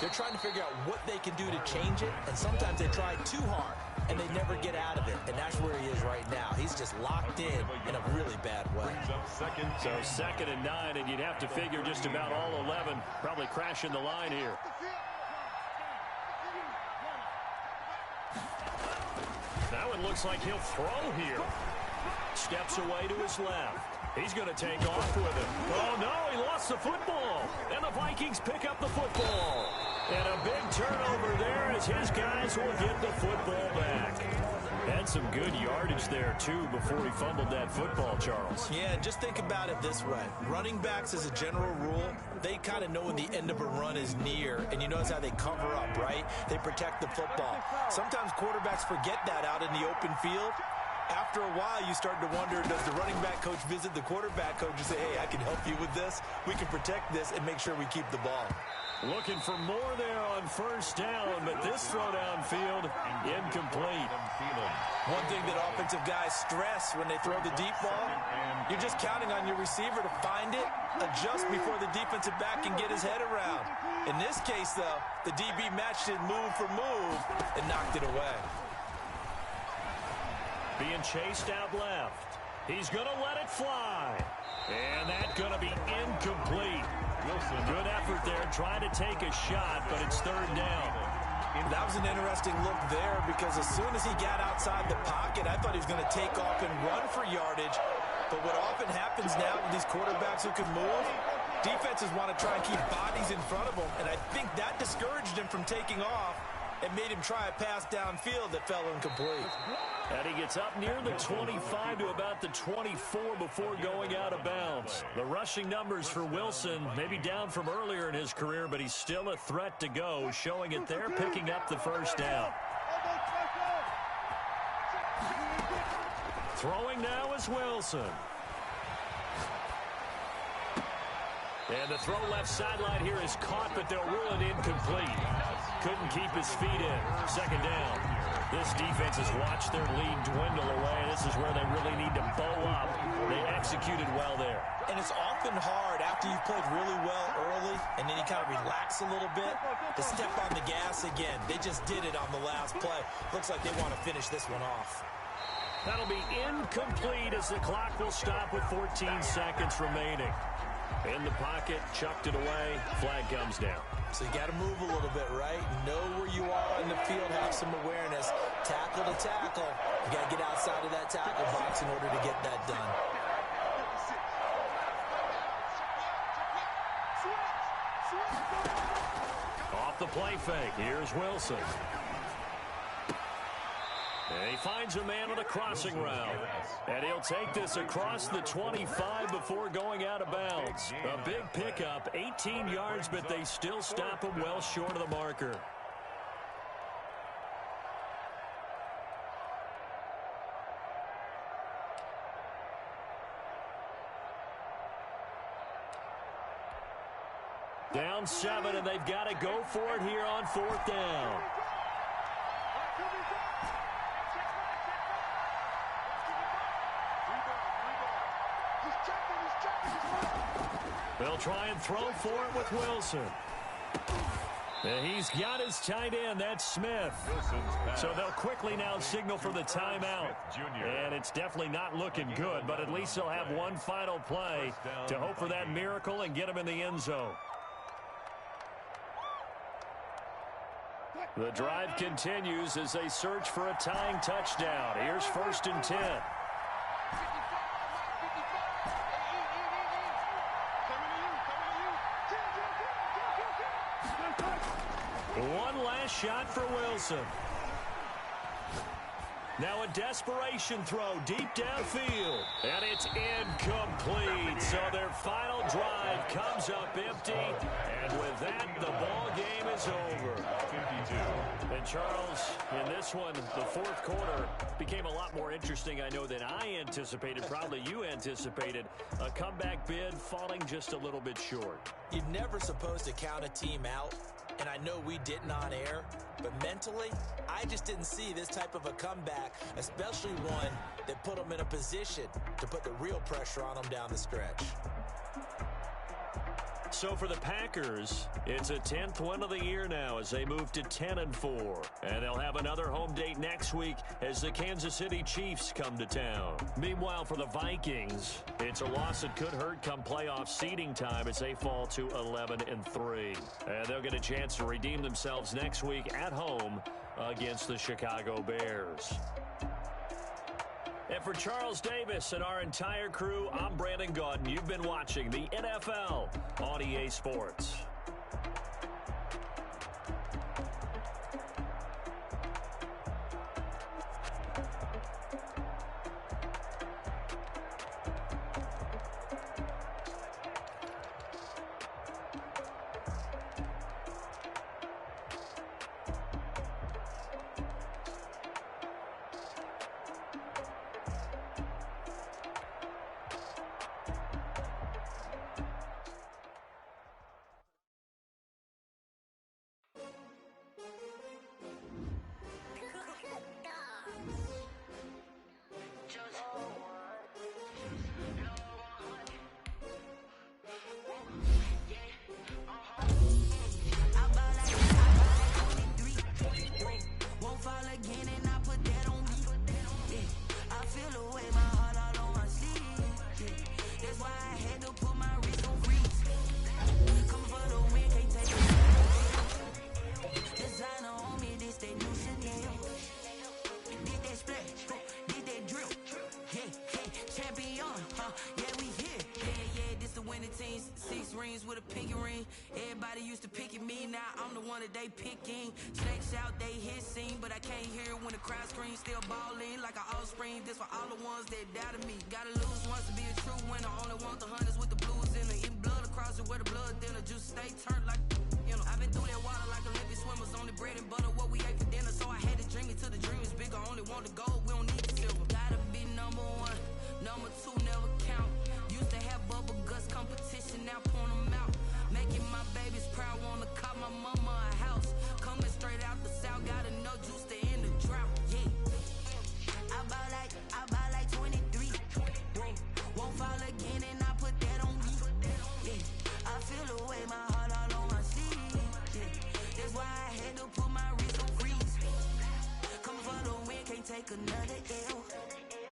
they're trying to figure out what they can do to change it, and sometimes they try too hard, and they never get out of it. And that's where he is right now. He's just locked in a really bad way. So 2nd and 9, and you'd have to figure just about all 11 probably crashing the line here. That one looks like he'll throw here. Steps away to his left. He's going to take off with it. Oh, no, he lost the football. And the Vikings pick up the football. And a big turnover there as his guys will get the football back. Had some good yardage there, too, before he fumbled that football, Charles. Yeah, just think about it this way. Running backs, as a general rule, they kind of know when the end of a run is near, and you notice how they cover up, right? They protect the football. Sometimes quarterbacks forget that out in the open field. After a while, you start to wonder, does the running back coach visit the quarterback coach and say, hey, I can help you with this. We can protect this and make sure we keep the ball. Looking for more there on first down, but this throw downfield, incomplete. One thing that offensive guys stress when they throw the deep ball, you're just counting on your receiver to find it, adjust before the defensive back can get his head around. In this case, though, the DB matched it move for move and knocked it away. Being chased out left. He's going to let it fly. And that's going to be incomplete. Wilson, good effort there, trying to take a shot, but it's 3rd down. That was an interesting look there, because as soon as he got outside the pocket, I thought he was going to take off and run for yardage. But what often happens now with these quarterbacks who can move, defenses want to try and keep bodies in front of them, and I think that discouraged him from taking off and made him try a pass downfield that fell incomplete. And he gets up near the 25 to about the 24 before going out of bounds. The rushing numbers for Wilson maybe down from earlier in his career, but he's still a threat to go, showing it there, picking up the first down. Throwing now is Wilson. And the throw left sideline here is caught, but they'll rule it incomplete. Couldn't keep his feet in. 2nd down. This defense has watched their lead dwindle away. This is where they really need to bow up. They executed well there. And it's often hard after you've played really well early and then you kind of relax a little bit to step on the gas again. They just did it on the last play. Looks like they want to finish this one off. That'll be incomplete as the clock will stop with 14 seconds remaining. In the pocket, chucked it away, flag comes down. So you got to move a little bit, right? Know where you are on the field, have some awareness. Tackle to tackle. You got to get outside of that tackle box in order to get that done. Off the play fake, here's Wilson. And he finds a man on the crossing route. And he'll take this across the 25 before going out of bounds. A big pickup, 18 yards, but they still stop him well short of the marker. Down 7, and they've got to go for it here on 4th down. They'll try and throw for it with Wilson. He's got his tight end. That's Smith. So they'll quickly now signal for the timeout. And it's definitely not looking good, but at least they'll have one final play to hope for that miracle and get him in the end zone. The drive continues as they search for a tying touchdown. Here's 1st and 10. One last shot for Wilson. Now a desperation throw deep downfield. And it's incomplete. So their final drive comes up empty. And with that, the ball game is over. 52. And Charles, in this one, the fourth quarter became a lot more interesting, I know, than I anticipated. Probably you anticipated. A comeback bid falling just a little bit short. You're never supposed to count a team out. And I know we didn't on air, but mentally, I just didn't see this type of a comeback, especially one that put them in a position to put the real pressure on them down the stretch. So for the Packers, it's a 10th win of the year now as they move to 10-4. And they'll have another home date next week as the Kansas City Chiefs come to town. Meanwhile, for the Vikings, it's a loss that could hurt come playoff seeding time as they fall to 11-3. And they'll get a chance to redeem themselves next week at home against the Chicago Bears. And for Charles Davis and our entire crew, I'm Brandon Gaudin. You've been watching the NFL on EA Sports. With a pinky ring, everybody used to pick at me. Now I'm the one that they picking. Snakes out, they hit scene, but I can't hear it when the crowd screams. Still balling like an offspring. This for all the ones that doubted me. Gotta lose once to be a true winner. Only want the hunters with the blues in it. Eating blood across it where the blood dinner. Juice stay turned like, you know. I've been through that water like Olympic swimmers. Only bread and butter, what we ate for dinner. So